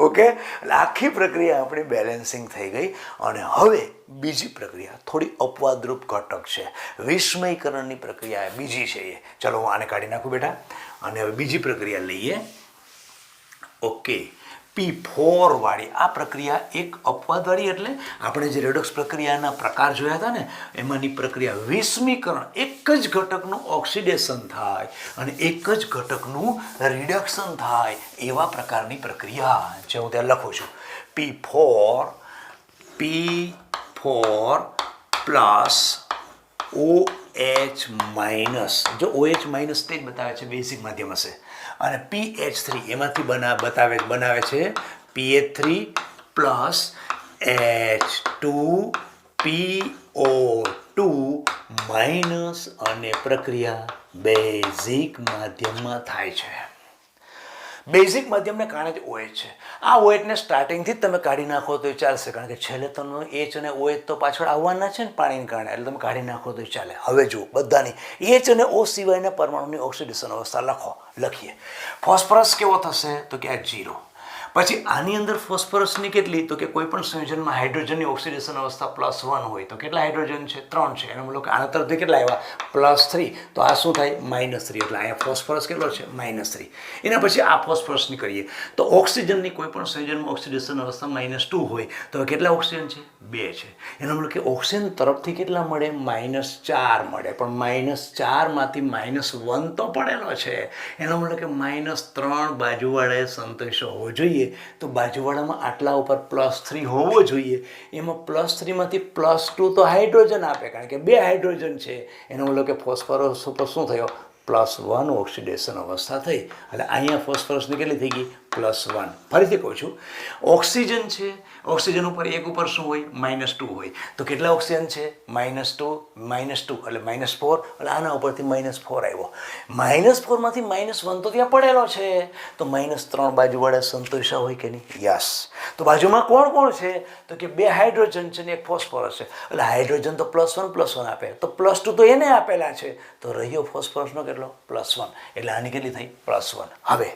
ઓકે, એટલે આખી પ્રક્રિયા આપણી બેલેન્સિંગ થઈ ગઈ. અને હવે બીજી પ્રક્રિયા થોડી અપવાદરૂપ ઘટક છે. વિસ્મયકરણની પ્રક્રિયા બીજી છે એ. ચલો હું આને કાઢી નાખું બેટા. અને હવે બીજી પ્રક્રિયા લઈએ. ઓકે, P4 વાળી આ પ્રક્રિયા એક અપવાદવાળી, એટલે આપણે જે રેડોક્સ પ્રક્રિયાના પ્રકાર જોયા હતા ને એમાંની પ્રક્રિયા વિસ્મીકરણ. એક જ ઘટકનું ઓક્સિડેશન થાય અને એક જ ઘટકનું રિડક્શન થાય એવા પ્રકારની પ્રક્રિયા જે હું ત્યાં લખું છું. P4 પ્લસ OH માઇનસ, જો OH માઇનસ તે જ બતાવે છે બેઝિક માધ્યમ હશે. અને PH3 એમાંથી બનાવે છે PH3 પ્લસ H2PO2 માઇનસ, અને પ્રક્રિયા બેઝિક માધ્યમમાં થાય છે. બેઝિક માધ્યમને કારણે જ OH છે. આ OHને સ્ટાર્ટિંગથી જ તમે કાઢી નાખો તો ચાલશે, કારણ કે છેલ્લે તમને H અને OH તો પાછળ આવવાના છે ને પાણીને કારણે, એટલે તમે કાઢી નાખો તો ચાલે. હવે જુઓ બધાની H અને O સિવાયના પરમાણુની ઓક્સિડેશન અવસ્થા લખીએ. ફોસ્ફરસ કેવો થશે તો કે આ 0. પછી આની અંદર ફોસ્ફરસની કેટલી તો કે કોઈ પણ સંયોજનમાં હાઇડ્રોજનની ઓક્સિડેશન અવસ્થા +1 હોય તો કેટલા હાઇડ્રોજન છે 3 છે, એનો મતલબ કે આના તરફથી કેટલા આવ્યા +3, તો આ શું થાય -3, એટલે અહીંયા ફોસ્ફરસ કેટલો છે -3. એના પછી આ ફોસ્ફરસની કરીએ તો ઓક્સિજનની કોઈ પણ સંયોજનમાં ઓક્સિડેશન અવસ્થા -2 હોય તો કેટલા ઓક્સિજન છે 2 છે, એનો મતલબ કે ઓક્સિજન તરફથી કેટલા મળે -4 મળે, પણ -4 માંથી -1 તો પડેલો છે, એનો મતલબ કે -3 બાજુવાળાએ સંતોષ હોવો જોઈએ. તો બાજુવાળામાં આટલા ઉપર +3 હોવો જોઈએ, એમાં +3 માંથી +2 તો હાઇડ્રોજન આપે, કારણ કે 2 હાઇડ્રોજન છે, એનો મતલબ કે ફોસ્ફરસ ઉપર શું થયો +1 ઓક્સિડેશન અવસ્થા થઈ, એટલે અહીંયા ફોસ્ફરસની કેટલી થઈ ગઈ +1. ફરીથી કહું છું, ઓક્સિજન છે, ઓક્સિજન ઉપર એક ઉપર શું હોય -2 હોય, તો કેટલા ઓક્સિજન છે -2 એટલે -4, એટલે આના ઉપરથી -4 આવ્યો, -4 માંથી -1 તો ત્યાં પડેલો છે, તો -3 બાજુવાળા સંતોષા હોય કે નહીં? યસ. તો બાજુમાં કોણ કોણ છે તો કે 2 હાઇડ્રોજન છે ને એક ફોસ્ફરસ છે, એટલે હાઇડ્રોજન તો +1 આપે, તો +2 તો એને આપેલા છે, તો રહ્યો ફોસ્ફરસનો કેટલો +1, એટલે આની કેટલી થઈ +1. હવે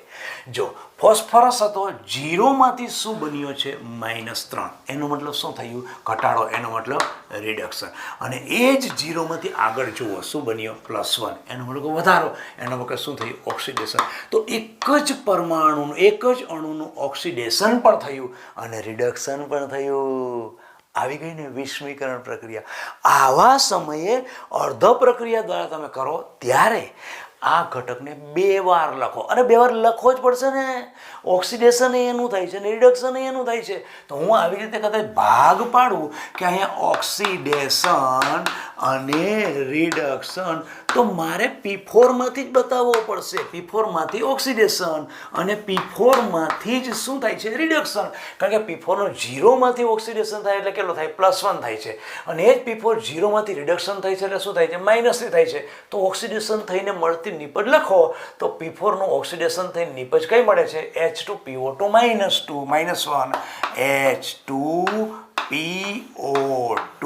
જો ફોસ્ફરસ હતો 0 માંથી શું બન્યો છે -3, એનો મતલબ શું થયું ઘટાડો, એનો મતલબ રિડક્શન, અને એ જ 0 માંથી આગળ જુઓ શું બન્યો +1, એનો મતલબ વધારો, એનો મતલબ શું થયું ઓક્સિડેશન. તો એક જ પરમાણુનું એક જ અણુનું ઓક્સિડેશન પણ થયું અને રિડક્શન પણ થયું. આવી ગઈ ને વિસ્મીકરણ પ્રક્રિયા. આવા સમયે અર્ધ પ્રક્રિયા દ્વારા તમે કરો ત્યારે આ ઘટકને 2 વાર લખો, અને 2 વાર લખવો જ પડશે ને, ઓક્સિડેશન એનું થાય છે ને રિડક્શન એનું થાય છે. તો હું આવી રીતે કદાચ ભાગ પાડું કે અહીંયા ઓક્સિડેશન અને રિડક્શન, તો મારે P4 માંથી જ બતાવવો પડશે, P4 માંથી ઓક્સિડેશન અને P4 માંથી જ શું થાય છે રિડક્શન, કારણ કે P4 નો 0 માંથી ઓક્સિડેશન થાય એટલે કેટલો થાય +1 થાય છે, અને એ જ P4 0 માંથી રિડક્શન થાય છે એટલે શું થાય છે -3 થાય છે. તો ઓક્સિડેશન થઈને મળતી નિપજ લખો તો P4 નું ઓક્સિડેશન થઈને નિપજ કઈ મળે છે H2PO2 -2 -1 H2PO2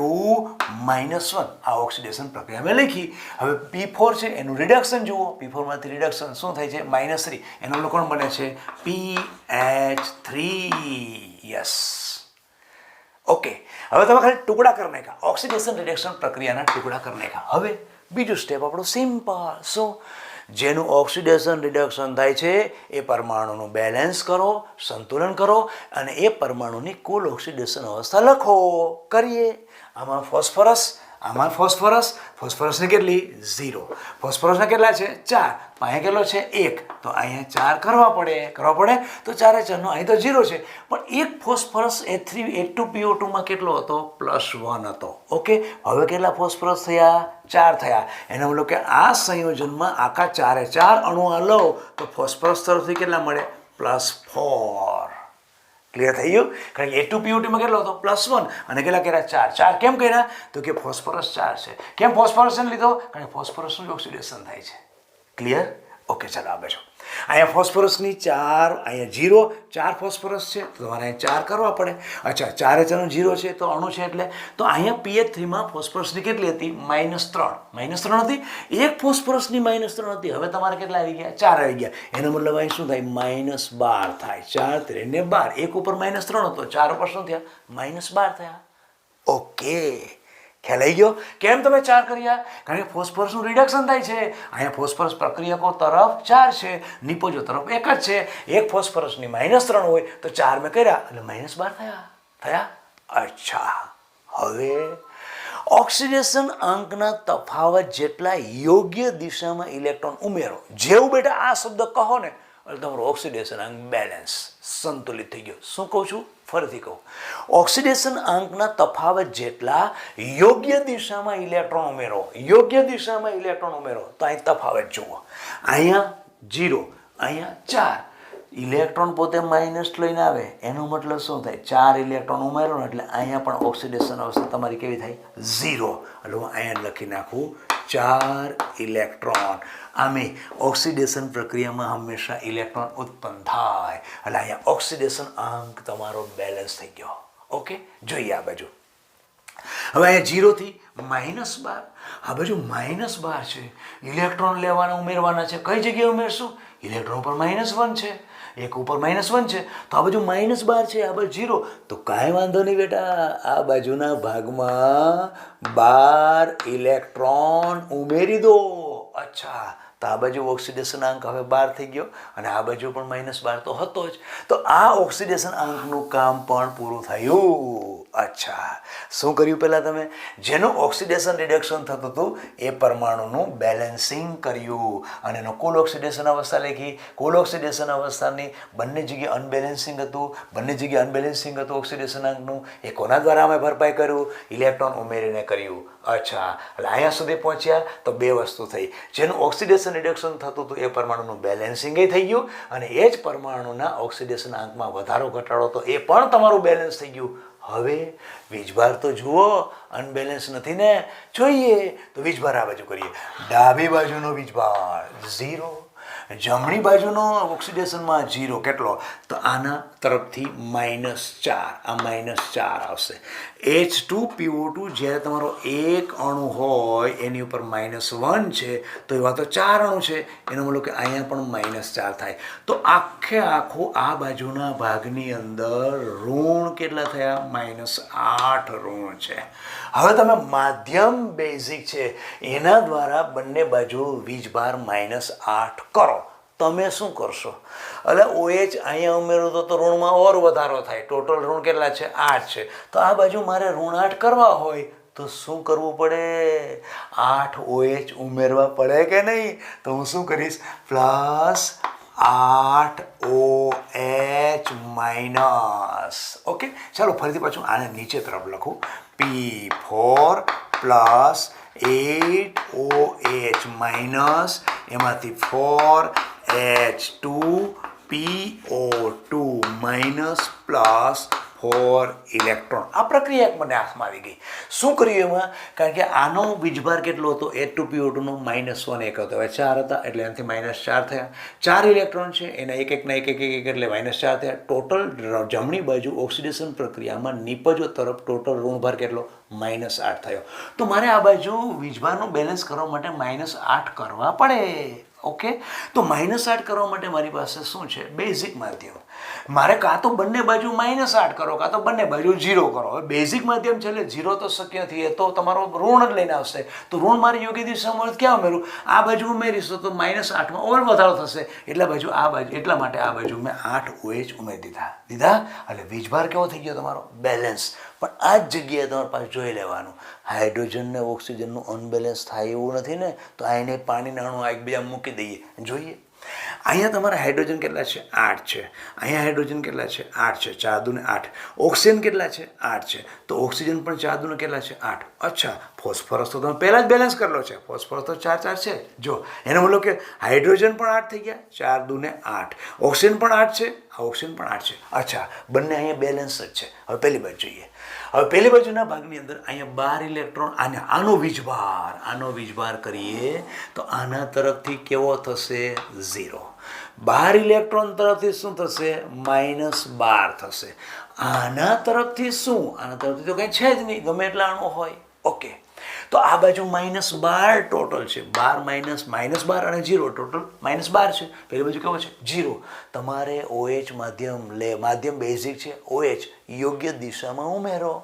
-1. આ ઓક્સિડેશન પ્રક્રિયા મેં લખી. હવે P4 છે એનું રિડક્શન જુઓ, P4 માંથી રિડક્શન શું થાય છે -3, એનો લોકો કોણ બને છે PH3. યસ. ઓકે, હવે તમે ખાલી ટુકડા કરી નાખ્યા, ઓક્સિડેશન રિડક્શન પ્રક્રિયાના ટુકડા કરી નાખ્યા. હવે બીજું સ્ટેપ આપણું સિમ્પલ, શું જેનું ઓક્સિડેશન રિડક્શન થાય છે એ પરમાણુનું બેલેન્સ કરો, સંતુલન કરો, અને એ પરમાણુની કુલ ઓક્સિડેશન અવસ્થા લખો. કરીએ. આમાં ફોસ્ફરસ, ફોસ્ફરસની કેટલી 0, ફોસ્ફરસના કેટલા છે 4, અહીંયા કેટલો છે 1, તો અહીંયા 4 કરવા પડે, તો 4 4 નો અહીં તો 0 છે, પણ એક ફોસ્ફરસ H2PO2 માં કેટલો હતો +1 હતો. ઓકે, હવે કેટલા ફોસ્ફરસ થયા 4 થયા, એનો મતલબ કે આ સંયોજનમાં આખા 4 અણુ લો તો ફોસ્ફરસ તરફથી કેટલા મળે +4. ક્લિયર થઈ ગયું? કારણ કે H2PO2 માં કેટલો હતો +1 અને કેટલા કર્યા 4 કેમ કર્યા તો કે ફોસ્ફરસ 4 છે. કેમ ફોસ્ફરસ લીધો? કારણ કે ફોસ્ફરસનું ઓક્સિડેશન થાય છે. ક્લિયર? ઓકે, ચાલો આગળ જો. અહીંયા ફોસ્ફરસની 4, અહીંયા 0, 4 ફોસ્ફરસ છે તો તમારે અહીંયા 4 કરવા પડે. અચ્છા, 4 નું 0 છે તો અણુ છે એટલે, તો અહીંયા PH3 માં ફોસ્ફરસની કેટલી હતી -3 હતી, એક ફોસ્ફરસની -3 હતી. હવે તમારે કેટલા આવી ગયા 4 આવી ગયા, એનો મતલબ અહીં શું થાય -12 થાય, 4 3 ને 12, એક ઉપર -3 હતો, 4 ઉપર શું થયા -12 થયા. ઓકે, ખ્યાલ આવી ગયો? કેમ તમે 4 કર્યા? કારણ કે ફોસ્ફરસનું રિડક્શન થાય છે. અહીંયા ફોસ્ફરસ પ્રક્રિયકો તરફ 4 છે, નિપજો તરફ 1 જ છે. એક ફોસ્ફરસની -3 હોય તો 4 મેં કર્યા એટલે -12 થયા. અચ્છા, હવે ઓક્સિડેશન અંકના તફાવત જેટલા યોગ્ય દિશામાં ઇલેક્ટ્રોન ઉમેરો. જેવું બેટા આ શબ્દ કહો ને એટલે તમારું ઓક્સિડેશન અંક બેલેન્સ સંતુલિત થઈ ગયો. શું કહું છું? ફરીથી કહું, ઓક્સિડેશન અંકના તફાવત જેટલા યોગ્ય દિશામાં ઇલેક્ટ્રોન ઉમેરો, તો અહીં તફાવત જુઓ, અહીંયા 0, અહીંયા 4, ઇલેક્ટ્રોન પોતે માઇનસ લઈને આવે, એનો મતલબ શું થાય 4 ઇલેક્ટ્રોન ઉમેરો ને એટલે અહીંયા પણ ઓક્સિડેશન અવસ્થા તમારી કેવી થાય 0. એટલે હું અહીંયા લખી નાખું 4 ઇલેક્ટ્રોન. આમે ઓક્સિડેશન પ્રક્રિયામાં હંમેશા ઇલેક્ટ્રોન ઉત્પન્ન થાય એટલે અહીંયા ઓક્સિડેશન આંક તમારો બેલેન્સ થઈ ગયો. ઓકે, જોઈએ આ બાજુ. હવે અહીંયા 0 થી -12, આ બાજુ -12 છે. ઇલેક્ટ્રોન લેવાના ઉમેરવાના છે. કઈ જગ્યાએ ઉમેરશું? ઇલેક્ટ્રોન પર -1 છે, એક ઉપર -1 છે, તો આ બાજુ -12 છે, આ બાજુ 0. તો કાંઈ વાંધો નહીં બેટા, આ બાજુના ભાગમાં 12 ઇલેક્ટ્રોન ઉમેરી દો. અચ્છા, તો આ બાજુ ઓક્સિડેશન આંક હવે 12 થઈ ગયો અને આ બાજુ પણ -12 તો હતો જ. તો આ ઓક્સિડેશન આંકનું કામ પણ પૂરું થયું. અચ્છા, શું કર્યું પહેલાં તમે? જેનું ઓક્સિડેશન રિડક્શન થતું હતું એ પરમાણુનું બેલેન્સિંગ કર્યું અને એનો કુલ ઓક્સિડેશન અવસ્થા લખી. કુલ ઓક્સિડેશન અવસ્થાની બંને જગ્યાએ અનબેલેન્સિંગ હતું, બંને જગ્યાએ અનબેલેન્સિંગ હતું ઓક્સિડેશન આંકનું. એ કોના દ્વારા અમે ભરપાઈ કર્યું? ઇલેક્ટ્રોન ઉમેરીને કર્યું. અચ્છા, એટલે અહીંયા સુધી પહોંચ્યા તો બે વસ્તુ થઈ. જેનું ઓક્સિડેશન રિડક્શન થતું હતું એ પરમાણુનું બેલેન્સિંગ થઈ ગયું અને એ જ પરમાણુના ઓક્સિડેશન આંકમાં વધારો ઘટાડો તો એ પણ તમારું બેલેન્સ થઈ ગયું. હવે વીજભાર તો જુઓ, અનબેલેન્સ નથી ને. જોઈએ તો વીજભાર આ બાજુ કરીએ. ડાબી બાજુનો વીજભાર 0, જમણી બાજુનો ઓક્સિડેશનમાં 0. કેટલો? તો આના તરફથી -4, આ -4 આવશે. H2PO2 જ્યારે તમારો એક અણુ હોય એની ઉપર -1 છે તો એવા તો 4 અણુ છે, એનો મતલબ કે અહીંયા પણ -4 થાય. તો આખે આખું આ બાજુના ભાગની અંદર ઋણ કેટલા થયા? -8 ઋણ છે. હવે તમે માધ્યમ બેઝિક છે એના દ્વારા બંને બાજુ વીજભાર -8 કરો. તમે શું કરશો? એટલે OH અહીંયા ઉમેરો તો ઋણમાં ઓર વધારો થાય. ટોટલ ઋણ કેટલા છે? 8 છે. તો આ બાજુ મારે ઋણ 8 કરવા હોય તો શું કરવું પડે? 8 OH ઉમેરવા પડે કે નહીં? તો હું શું કરીશ? +8 OH-. ઓકે, ચાલો ફરીથી પાછું આને નીચે તરફ લખું. P4 +8 OH- એમાંથી 4 H2PO2 -+4 ઇલેક્ટ્રોન. આ પ્રક્રિયા મને હાથમાં આવી ગઈ. શું કર્યું એમાં? કારણ કે આનો વીજભાર કેટલો હતો? H2PO2 નો -1 એક હતો, હવે 4 હતા એટલે એનાથી -4 થયા. 4 ઇલેક્ટ્રોન છે, એના એક એટલે -4 થયા. ટોટલ જમણી બાજુ ઓક્સિડેશન પ્રક્રિયામાં નિપજો તરફ ટોટલ ઋણભાર કેટલો? -8 થયો. તો મારે આ બાજુ વીજભારનું બેલેન્સ કરવા માટે -8 કરવા પડે. ઓકે, તો -8 કરવા માટે મારી પાસે શું છે? બેઝિક માધ્યમ. મારે કાં તો બંને બાજુ -8 કરો, કાં તો બંને બાજુ 0 કરો. હવે બેઝિક માધ્યમ છે એટલે 0 તો શક્ય નથી, એ તો તમારો ઋણ જ લઈને આવશે. તો ઋણ મારી યોગ્ય દિશામાં ક્યાં ઉમેરું? આ બાજુ ઉમેરીશ તો -8માં ઓર વધારો થશે. એટલા માટે આ બાજુ મેં 8 OH ઉમેરી દીધા. એટલે વીજભાર કેવો થઈ ગયો તમારો? બેલેન્સ. પણ આ જ જગ્યાએ તમારે પાસે જોઈ લેવાનું, હાઇડ્રોજન ને ઓક્સિજનનું અનબેલેન્સ થાય એવું નથી ને. તો આને પાણીના અણુ એકબીજા મૂકી દઈએ. જોઈએ અહીંયા તમારા હાઇડ્રોજન કેટલા છે? 8 છે. અહીંયા હાઇડ્રોજન કેટલા છે? 8 છે. 4 દુ 8. ઓક્સિજન કેટલા છે? 8 છે. તો ઓક્સિજન પણ 4 દુ કેટલા છે? 8. અચ્છા, ફોસ્ફરસ તો તમે પહેલાં જ બેલેન્સ કરેલો છે. ફોસ્ફરસ તો 4 છે. જો એનો મતલબ કે હાઇડ્રોજન પણ 8 થઈ ગયા. 4 દુ 8. ઓક્સિજન પણ 8 છે, આ ઓક્સિજન પણ 8 છે. અચ્છા, બંને અહીંયા બેલેન્સ જ છે. હવે પહેલી બાજુ જોઈએ. હવે પહેલી બાજુના ભાગની અંદર અહીંયા 12 ઇલેક્ટ્રોન, આનો વીજભાર કરીએ તો આના તરફથી કેવો થશે? 0. 12 ઇલેક્ટ્રોન તરફથી શું થશે? -12 થશે. આના તરફથી શું? આના તરફથી તો કંઈ છે જ નહીં, ગમે એટલા અણુ હોય. ઓકે, તો આ બાજુ -12 ટોટલ છે. 12 -12 અને 0 ટોટલ -12 છે. પેલી બાજુ કેવો છે? 0. તમારે OH માધ્યમ બેઝિક છે. OH યોગ્ય દિશામાં ઉમેરો.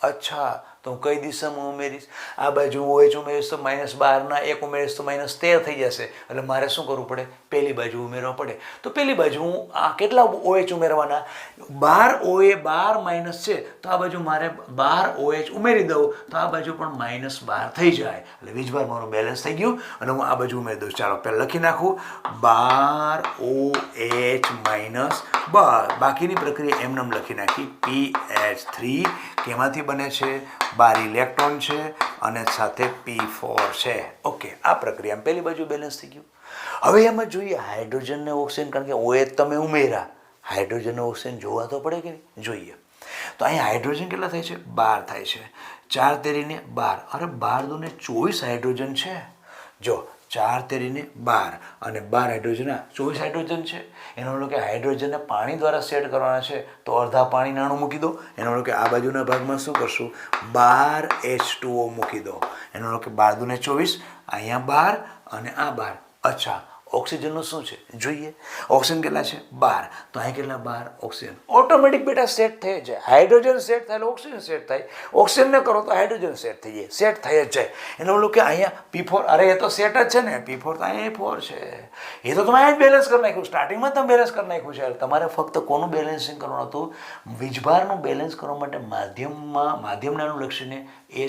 અચ્છા, તો હું કઈ દિશામાં ઉમેરીશ? આ બાજુ OH ઉમેરીશ તો -12 એક ઉમેરીશ તો -13 થઈ જશે. એટલે મારે શું કરવું પડે? પહેલી બાજુ ઉમેરવા પડે. તો પહેલી બાજુ હું આ કેટલા OH ઉમેરવાના? 12 માઇનસ છે તો આ બાજુ મારે 12 OH ઉમેરી દઉં તો આ બાજુ પણ -12 થઈ જાય. એટલે વીજભાર મારું બેલેન્સ થઈ ગયું અને હું આ બાજુ ઉમેરી દઉં. ચાલો પહેલાં લખી નાખું 12 OH- બાકીની પ્રક્રિયા એમનેમ લખી નાખી. PH3 કેમાંથી બને છે? 12 ઇલેક્ટ્રોન છે અને સાથે P4 છે. ઓકે, આ પ્રક્રિયામાં પહેલી બાજુ બેલેન્સ થઈ ગયું. હવે એમાં જોઈએ હાઇડ્રોજન ને ઓક્સિજન, કારણ કે OH તમે ઉમેર્યા, હાઇડ્રોજન ને ઓક્સિજન જોવા તો પડે કે નહીં? જોઈએ તો અહીંયા હાઇડ્રોજન કેટલા થાય છે? 12 થાય છે. 4 તેરીને 12. અરે 12 દુને 24 હાઇડ્રોજન છે. જો 4 તેરીને 12 અને 12 હાઇડ્રોજન 24 હાઇડ્રોજન છે. એનો મતલબ કે હાઇડ્રોજનને પાણી દ્વારા સેટ કરવાના છે તો અડધા પાણી નાણું મૂકી દો. એનો મતલબ કે આ બાજુના ભાગમાં શું કરશું 12 H2O મૂકી દો. એનો મતલબ કે 12 દુને 24, અહીંયા 12 અને આ 12. અચ્છા, ઓક્સિજનનું શું છે જોઈએ. ઓક્સિજન કેટલા છે 12, તો અહીં કેટલા 12 ઓક્સિજન. ઓટોમેટિક બેટા સેટ થઈ જાય. હાઇડ્રોજન સેટ થાય એટલે ઓક્સિજન સેટ થાય. ઓક્સિજનને કરો તો હાઇડ્રોજન સેટ થઈ જાય, સેટ થઈ જ જાય. એનો મતલબ કે અહીંયા P4, અરે એ તો સેટ જ છે ને, P4 તો અહીંયા A4 છે. એ તો તમે અહીંયા જ બેલેન્સ કરી નાખ્યું, સ્ટાર્ટિંગમાં તમે બેલેન્સ કરી નાખ્યું છે. તમારે ફક્ત કોનું બેલેન્સિંગ કરવાનું હતું, વીજભારનું બેલેન્સ કરવા માટે માધ્યમનાનું લક્ષીને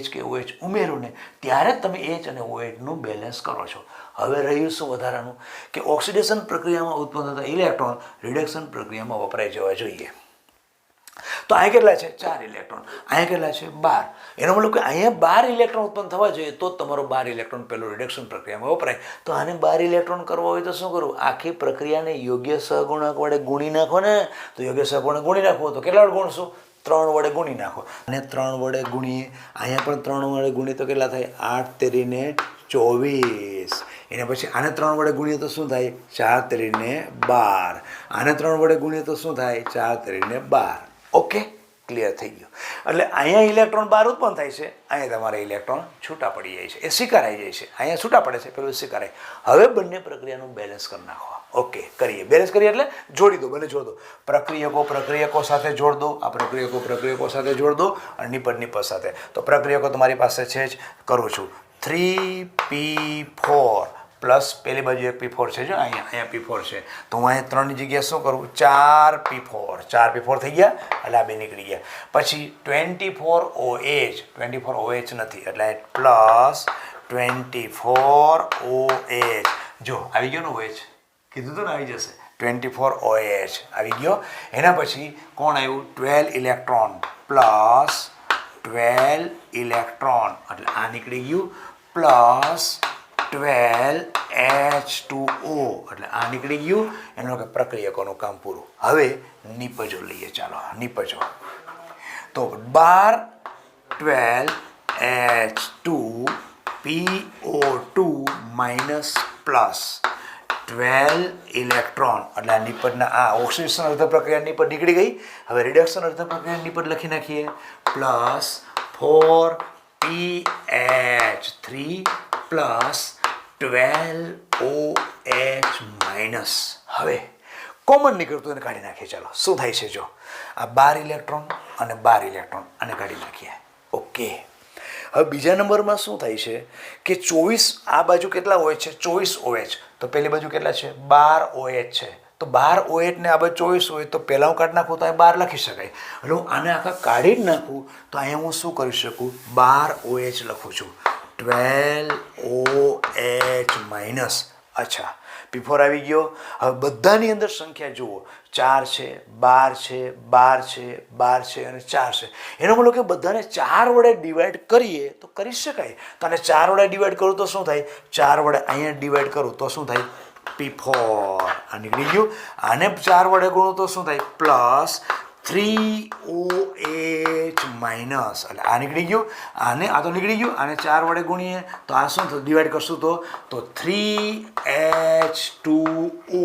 H કે OH ઉમેરો ને ત્યારે જ તમે H અને OHનું બેલેન્સ કરો છો. હવે રહ્યું શું વધારાનું કે ઓક્સિડેશન પ્રક્રિયામાં ઉત્પન્ન થતા ઇલેક્ટ્રોન રિડક્શન પ્રક્રિયામાં વપરાઈ જવા જોઈએ. તો અહીંયા કેટલા છે 4 ઇલેક્ટ્રોન, અહીંયા કેટલા છે 12. એનો મતલબ કે અહીંયા 12 ઇલેક્ટ્રોન ઉત્પન્ન થવા જોઈએ તો તમારો 12 ઇલેક્ટ્રોન પેલો રિડક્શન પ્રક્રિયામાં વપરાય. તો આને 12 ઇલેક્ટ્રોન કરવા હોય તો શું કરવું, આખી પ્રક્રિયાને યોગ્ય સહગુણક વડે ગુણી નાખો ને. તો યોગ્ય સહગુણક ગુણી નાખવો તો કેટલા વડે ગુણશું, 3 વડે ગુણી નાખો. અને 3 વડે ગુણીએ, અહીંયા પણ 3 વડે ગુણીએ તો કેટલા થાય 8 તેરીને 24. એને પછી આને 3 વડે ગુણીએ તો શું થાય 4 તેરીને 12. આને 3 વડે ગુણીએ તો શું થાય 4 તેરીને 12. ઓકે, ક્લિયર થઈ ગયું. એટલે અહીંયા ઇલેક્ટ્રોન 12 ઉત્પન્ન થાય છે, અહીંયા તમારે ઇલેક્ટ્રોન છૂટા પડી જાય છે, એ સ્વીકારાઈ જાય છે. અહીંયા છૂટા પડે છે, પેલું સ્વીકારાય. હવે બંને પ્રક્રિયાનું બેલેન્સ કરી નાખો. ઓકે, કરીએ. બેલેન્સ કરીએ એટલે જોડી દો, બંને જોડ દો. પ્રક્રિયકો સાથે જોડ દો. આ પ્રક્રિયકો સાથે જોડ દો અને નિપટ સાથે. તો પ્રક્રિયકો તમારી પાસે છે જ, કરું છું. 3P4 પ્લસ પેલી બાજુ એક P4 છે, જો અહીંયા P4 છે, તો હું અહીંયા 3ની જગ્યાએ શું કરું 4P4 થઈ ગયા, એટલે આ બે નીકળી ગયા. પછી 24OH નથી એટલે પ્લસ 24OH. જો આવી ગયો ને OH, કીધું તો ને આવી જશે. 24OH આવી ગયો. એના પછી કોણ આવ્યું 12 ઇલેક્ટ્રોન પ્લસ 12 ઇલેક્ટ્રોન એટલે આ નીકળી ગયું, પ્લસ 12H2O એટલે આ નીકળી ગયું. એનો કે પ્રક્રિયકોનું કામ પૂરું. હવે નિપજો લઈએ, ચાલો નિપજો. તો 12H2PO2 માઇનસ પ્લસ 12 ઇલેક્ટ્રોન એટલે આ નિપજના આ ઓક્સિડેશન અર્ધ પ્રક્રિયા નિપજ નીકળી ગઈ. હવે રિડક્શન અર્ધ પ્રક્રિયા નિપજ લખી નાખીએ, plus 4PH3 plus 12OH minus. હવે કોમન નીકળતું એને કાઢી નાખીએ. ચાલો શું થાય છે, જો આ 12 ઇલેક્ટ્રોન અને 12 ઇલેક્ટ્રોન આને કાઢી નાખીએ. ઓકે, હવે બીજા નંબરમાં શું થાય છે કે 24 આ બાજુ કેટલા OH છે 24 OH, તો પેલી બાજુ કેટલા છે 12 OH છે. તો 12 OH ને આ બાજુ 24 OH, તો પહેલાં હું કાઢી નાખું તો અહીં 12 લખી શકાય. એટલે હું આને આખા કાઢી જ નાખું તો અહીંયા હું શું કરી શકું 12 OH લખું છું, 12OH માઇનસ. અચ્છા, P4 આવી ગયો. હવે બધાની અંદર સંખ્યા જુઓ, 4 છે, 12 છે, 12 છે, 12 છે અને 4 છે. એનો મતલબ કે બધાને 4 વડે ડિવાઈડ કરીએ તો કરી શકાય. તો આને 4 વડે ડિવાઈડ કરું તો શું થાય, 4 વડે અહીંયા ડિવાઈડ કરું તો શું થાય P4 આ નીકળી ગયું. આને 4 વડે ગુણું તો શું થાય પ્લસ 3OH માઇનસ એટલે આ નીકળી ગયું. આને આ તો નીકળી ગયું. આને 4 વડે ગુણીએ તો આ શું થયું, ડિવાઈડ કરશું તો 3H2O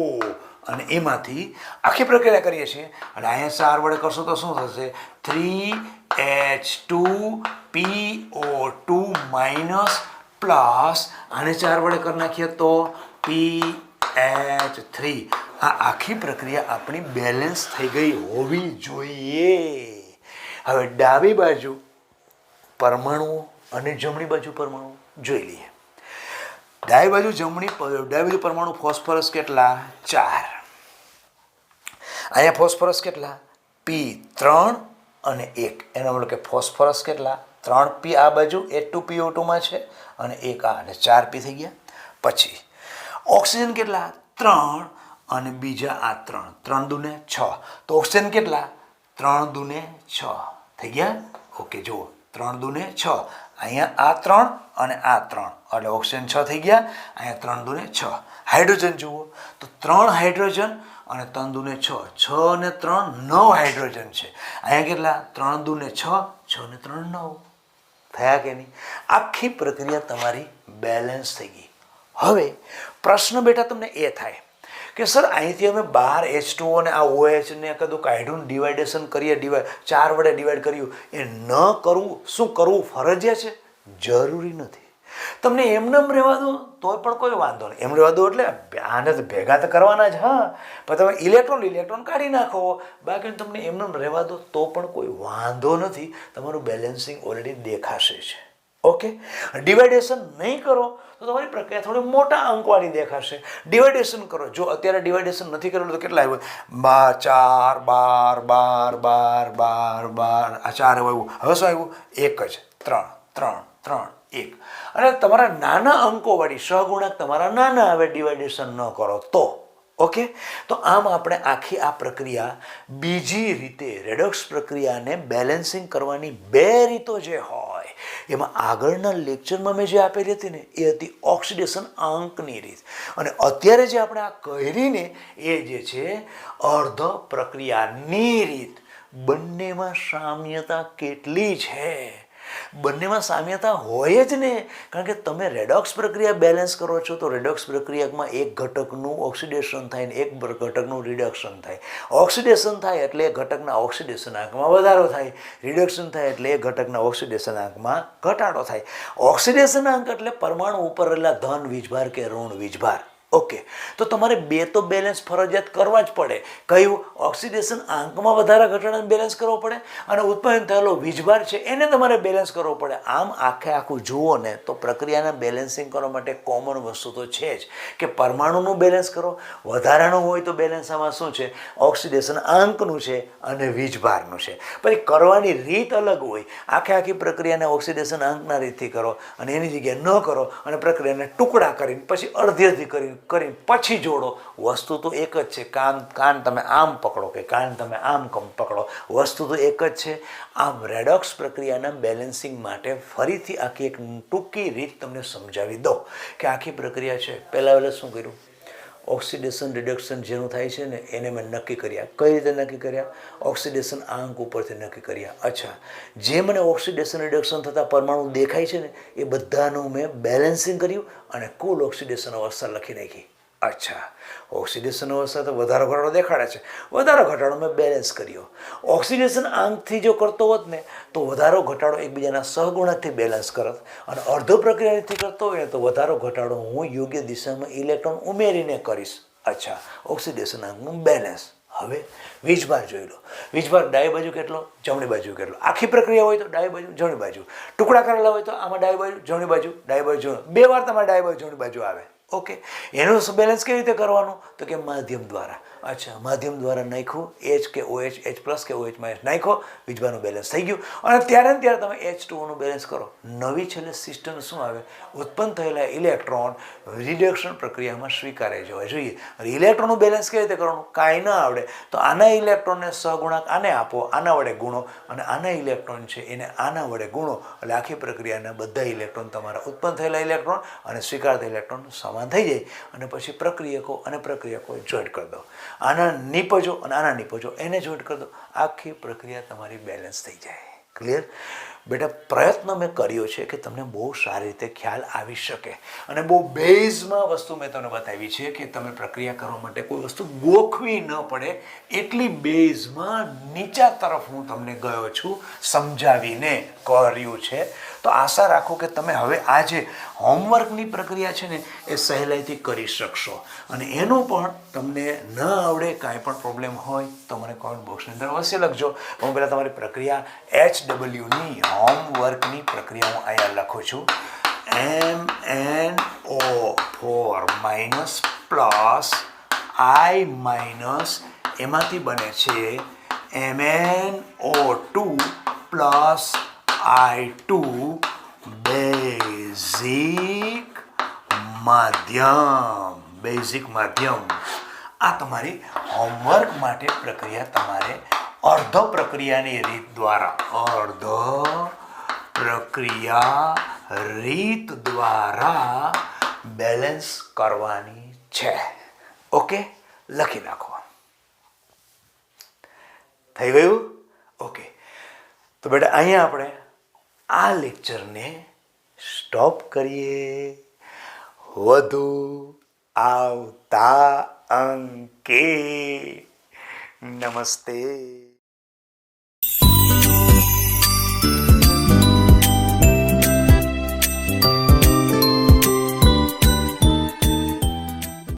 અને એમાંથી આખી પ્રક્રિયા કરીએ છીએ. અને અહીંયા 4 વડે કરશું તો શું થશે 3H2PO2 માઇનસ પ્લસ આને 4 વડે કરી નાખીએ તો PH3. આ આખી પ્રક્રિયા આપણી બેલેન્સ થઈ ગઈ હોવી જોઈએ. હવે ડાબી બાજુ પરમાણુઓ અને જમણી બાજુ પરમાણુ જોઈ લઈએ. ડાબી બાજુ પરમાણુ ફોસ્ફરસ કેટલા 4. અહીંયા ફોસ્ફરસ કેટલા P3 અને 1. એનો મતલબ કે ફોસ્ફરસ કેટલા 3P આ બાજુ H2PO2 છે અને 1 આ એટલે 4P થઈ ગયા. પછી ઓક્સિજન કેટલા 3 અને બીજા આ 3 દુને 6. તો ઓક્સિજન કેટલા 3 દુને 6 થઈ ગયા. ઓકે, જુઓ 3 દુને 6, અહીંયા આ 3 અને આ 3 એટલે ઓક્સિજન 6 થઈ ગયા. અહીંયા 3 દુને 6. હાઇડ્રોજન જુઓ તો 3 હાઇડ્રોજન અને 3 દુને 6, 6 અને 3 9 હાઇડ્રોજન છે. અહીંયા કેટલા 3 દુને 6, 6 ને 3 9 થયા કે નહીં. આખી પ્રક્રિયા તમારી બેલેન્સ થઈ ગઈ. હવે પ્રશ્ન બેટા તમને એ થાય કે સર અહીંથી અમે 12H2O અને આ OH ને કદું કાઢ્યું ડિવાઇડેશન કરીએ 4 વડે ડિવાઈડ કર્યું એ ન કરવું શું કરવું ફરજિયાત છે? જરૂરી નથી. તમને એમને રહેવા દો તોય પણ કોઈ વાંધો નહીં. એમ રહેવા દો એટલે આને તો ભેગા તો કરવાના જ. હા, પણ તમે ઇલેક્ટ્રોન કાઢી નાખો, બાકી તમને એમને રહેવા દો તો પણ કોઈ વાંધો નથી. તમારું બેલેન્સિંગ ઓલરેડી દેખાશે છે. ઓકે, ડિવાઇડેશન નહીં કરો તો તમારી પ્રક્રિયા થોડી મોટા અંકવાળી દેખાશે. ડિવાઇડેશન કરો. જો અત્યારે ડિવાઇડેશન નથી કરેલું તો કેટલા આવ્યું? 4 12 આ 4 આવ્યું. હવે શું આવ્યું? 1 જ. 3 3 3 1. અને તમારા નાના અંકોવાળી સહગુણક તમારા નાના આવે ડિવાઇડેશન ન કરો તો. ઓકે, તો આમ આપણે આખી આ પ્રક્રિયા બીજી રીતે રેડોક્સ પ્રક્રિયાને બેલેન્સિંગ કરવાની 2 રીતો જે હોય એમાં આગળના લેક્ચરમાં મેં જે આપેલી હતી ને એ હતી ઓક્સિડેશન આંકની રીત. અને અત્યારે જે આપણે આ કરીને એ જે છે અર્ધ પ્રક્રિયાની રીત. બંનેમાં સામ્યતા કેટલી છે? બંનેમાં સામ્યતા હોય જ ને, કારણ કે તમે રેડોક્સ પ્રક્રિયા બેલેન્સ કરો છો તો રેડોક્સ પ્રક્રિયામાં એક ઘટકનું ઓક્સિડેશન થાય ને એક ઘટકનું રિડક્શન થાય. ઓક્સિડેશન થાય એટલે એ ઘટકના ઓક્સિડેશન આંકમાં વધારો થાય, રિડક્શન થાય એટલે એ ઘટકના ઓક્સિડેશન આંકમાં ઘટાડો થાય. ઓક્સિડેશન આંક એટલે પરમાણુ ઉપર રહેલા ધન વીજભાર કે ઋણ વીજભાર. ઓકે, તો તમારે 2 તો બેલેન્સ ફરજિયાત કરવા જ પડે. કયું? ઓક્સિડેશન આંકમાં વધારા ઘટાડાને બેલેન્સ કરવો પડે અને ઉત્પન્ન થયેલો વીજભાર છે એને તમારે બેલેન્સ કરવો પડે. આમ આખું જુઓ ને તો પ્રક્રિયાના બેલેન્સિંગ કરવા માટે કોમન વસ્તુ તો છે જ કે પરમાણુનું બેલેન્સ કરો. વધારાનું હોય તો બેલેન્સ આમાં શું છે? ઓક્સિડેશન આંકનું છે અને વીજભારનું છે. પછી કરવાની રીત અલગ હોય. આખી પ્રક્રિયાને ઓક્સિડેશન આંકના રીતથી કરો અને એની જગ્યાએ ન કરો અને પ્રક્રિયાને ટુકડા કરીને પછી અડધી કરીને પછી જોડો. વસ્તુ તો એક જ છે. કાન તમે આમ પકડો કે કાન તમે આમ પકડો, વસ્તુ તો એક જ છે. આમ રેડોક્સ પ્રક્રિયાના બેલેન્સિંગ માટે ફરીથી આખી એક ટૂંકી રીત તમને સમજાવી દો કે આખી પ્રક્રિયા છે. પહેલાં શું કર્યું? ઓક્સિડેશન રિડક્શન જેનું થાય છે ને એને મેં નક્કી કર્યા. કઈ રીતે નક્કી કર્યા? ઓક્સિડેશન આંક ઉપરથી નક્કી કર્યા. અચ્છા, જે મને ઓક્સિડેશન રિડક્શન થતાં પરમાણુ દેખાય છે ને એ બધાનું મેં બેલેન્સિંગ કર્યું અને કુલ ઓક્સિડેશન અવસ્થા લખી નાખી. અચ્છા, ઓક્સિડેશન અવસ્થા તો વધારો ઘટાડો દેખાડે છે, વધારો ઘટાડો મેં બેલેન્સ કર્યો. ઓક્સિડેશન આંકથી જો કરતો હોત ને તો વધારો ઘટાડો એકબીજાના સહગુણકથી બેલેન્સ કરત અને અર્ધ પ્રક્રિયાથી કરતો હોય તો વધારો ઘટાડો હું યોગ્ય દિશામાં ઇલેક્ટ્રોન ઉમેરીને કરીશ. અચ્છા, ઓક્સિડેશન આંકનું બેલેન્સ. હવે વીજભાર જોઈ લો. વીજભાર ડાબી બાજુ કેટલો, જમણી બાજુ કેટલો. આખી પ્રક્રિયા હોય તો ડાબી બાજુ જમણી બાજુ. ટુકડા કરેલા હોય તો આમાં ડાબી બાજુ જમણી બાજુ, ડાબી બાજુ 2 વાર તમારે ડાબી બાજુ જમણી બાજુ આવે. ઓકે, એનું બેલેન્સ કેવી રીતે કરવાનું? તો કે માધ્યમ દ્વારા. અચ્છા, માધ્યમ દ્વારા નાખ્યું H કે OH, H પ્લસ કે OH માઇનસ નાખ્યો, વીજભારનું બેલેન્સ થઈ ગયું. અને ત્યારે ને ત્યારે તમે H2O બેલેન્સ કરો. નવી છેલ્લે સિસ્ટમ શું આવે? ઉત્પન્ન થયેલા ઇલેક્ટ્રોન રિડક્શન પ્રક્રિયામાં સ્વીકારે જવા જોઈએ. અને ઇલેક્ટ્રોનનું બેલેન્સ કેવી રીતે કરવાનું? કાંઈ ન આવડે તો આના ઇલેક્ટ્રોનને સહગુણક આને આપો, આના વડે ગુણો, અને આના ઇલેક્ટ્રોન છે એને આના વડે ગુણો એટલે આખી પ્રક્રિયાના બધા ઇલેક્ટ્રોન તમારા ઉત્પન્ન થયેલા ઇલેક્ટ્રોન અને સ્વીકારતા ઇલેક્ટ્રોન સમાન થઈ જાય. અને પછી પ્રક્રિયકો અને પ્રક્રિયકો જોઈન્ટ કરી દો. આના નિપજો અને આના નિપજો એને જોઈન્ટ કરી દો. આખી પ્રક્રિયા તમારી બેલેન્સ થઈ જાય. ક્લિયર? બેટા, પ્રયત્ન મેં કર્યો છે કે તમને બહુ સારી રીતે ખ્યાલ આવી શકે અને બહુ બેઝમાં વસ્તુ મેં તમને બતાવી છે કે તમે પ્રક્રિયા કરવા માટે કોઈ વસ્તુ ગોખવી ન પડે એટલી બેઝમાં નીચા તરફ હું તમને ગયો છું, સમજાવીને કર્યું છે. તો આશા રાખું કે તમે હવે આ જે હોમવર્કની પ્રક્રિયા છે ને એ સહેલાઈથી કરી શકશો. અને એનું પણ તમને ન આવડે કાંઈ પણ પ્રોબ્લેમ હોય તો મને કોમેન્ટ બોક્સની અંદર અવશ્ય લખજો. હું પહેલાં તમારી પ્રક્રિયા HWની હોમવર્કની પ્રક્રિયા હું અહીંયા લખું છું. MnO4 minus plus I minus એમાંથી બને છે MnO2 પ્લસ I2 બેઝિક માધ્યમ. બેઝિક માધ્યમ આ તમારી હોમવર્ક માટે પ્રક્રિયા તમારે અર્ધ પ્રક્રિયાની રીત દ્વારા બેલેન્સ કરવાની છે. ઓકે, લખી નાખો. થઈ ગયું? ઓકે, તો બેટા અહીંયા આપણે આ લેક્ચરને સ્ટોપ કરીએ. વધુ આવતા અંકે. નમસ્તે.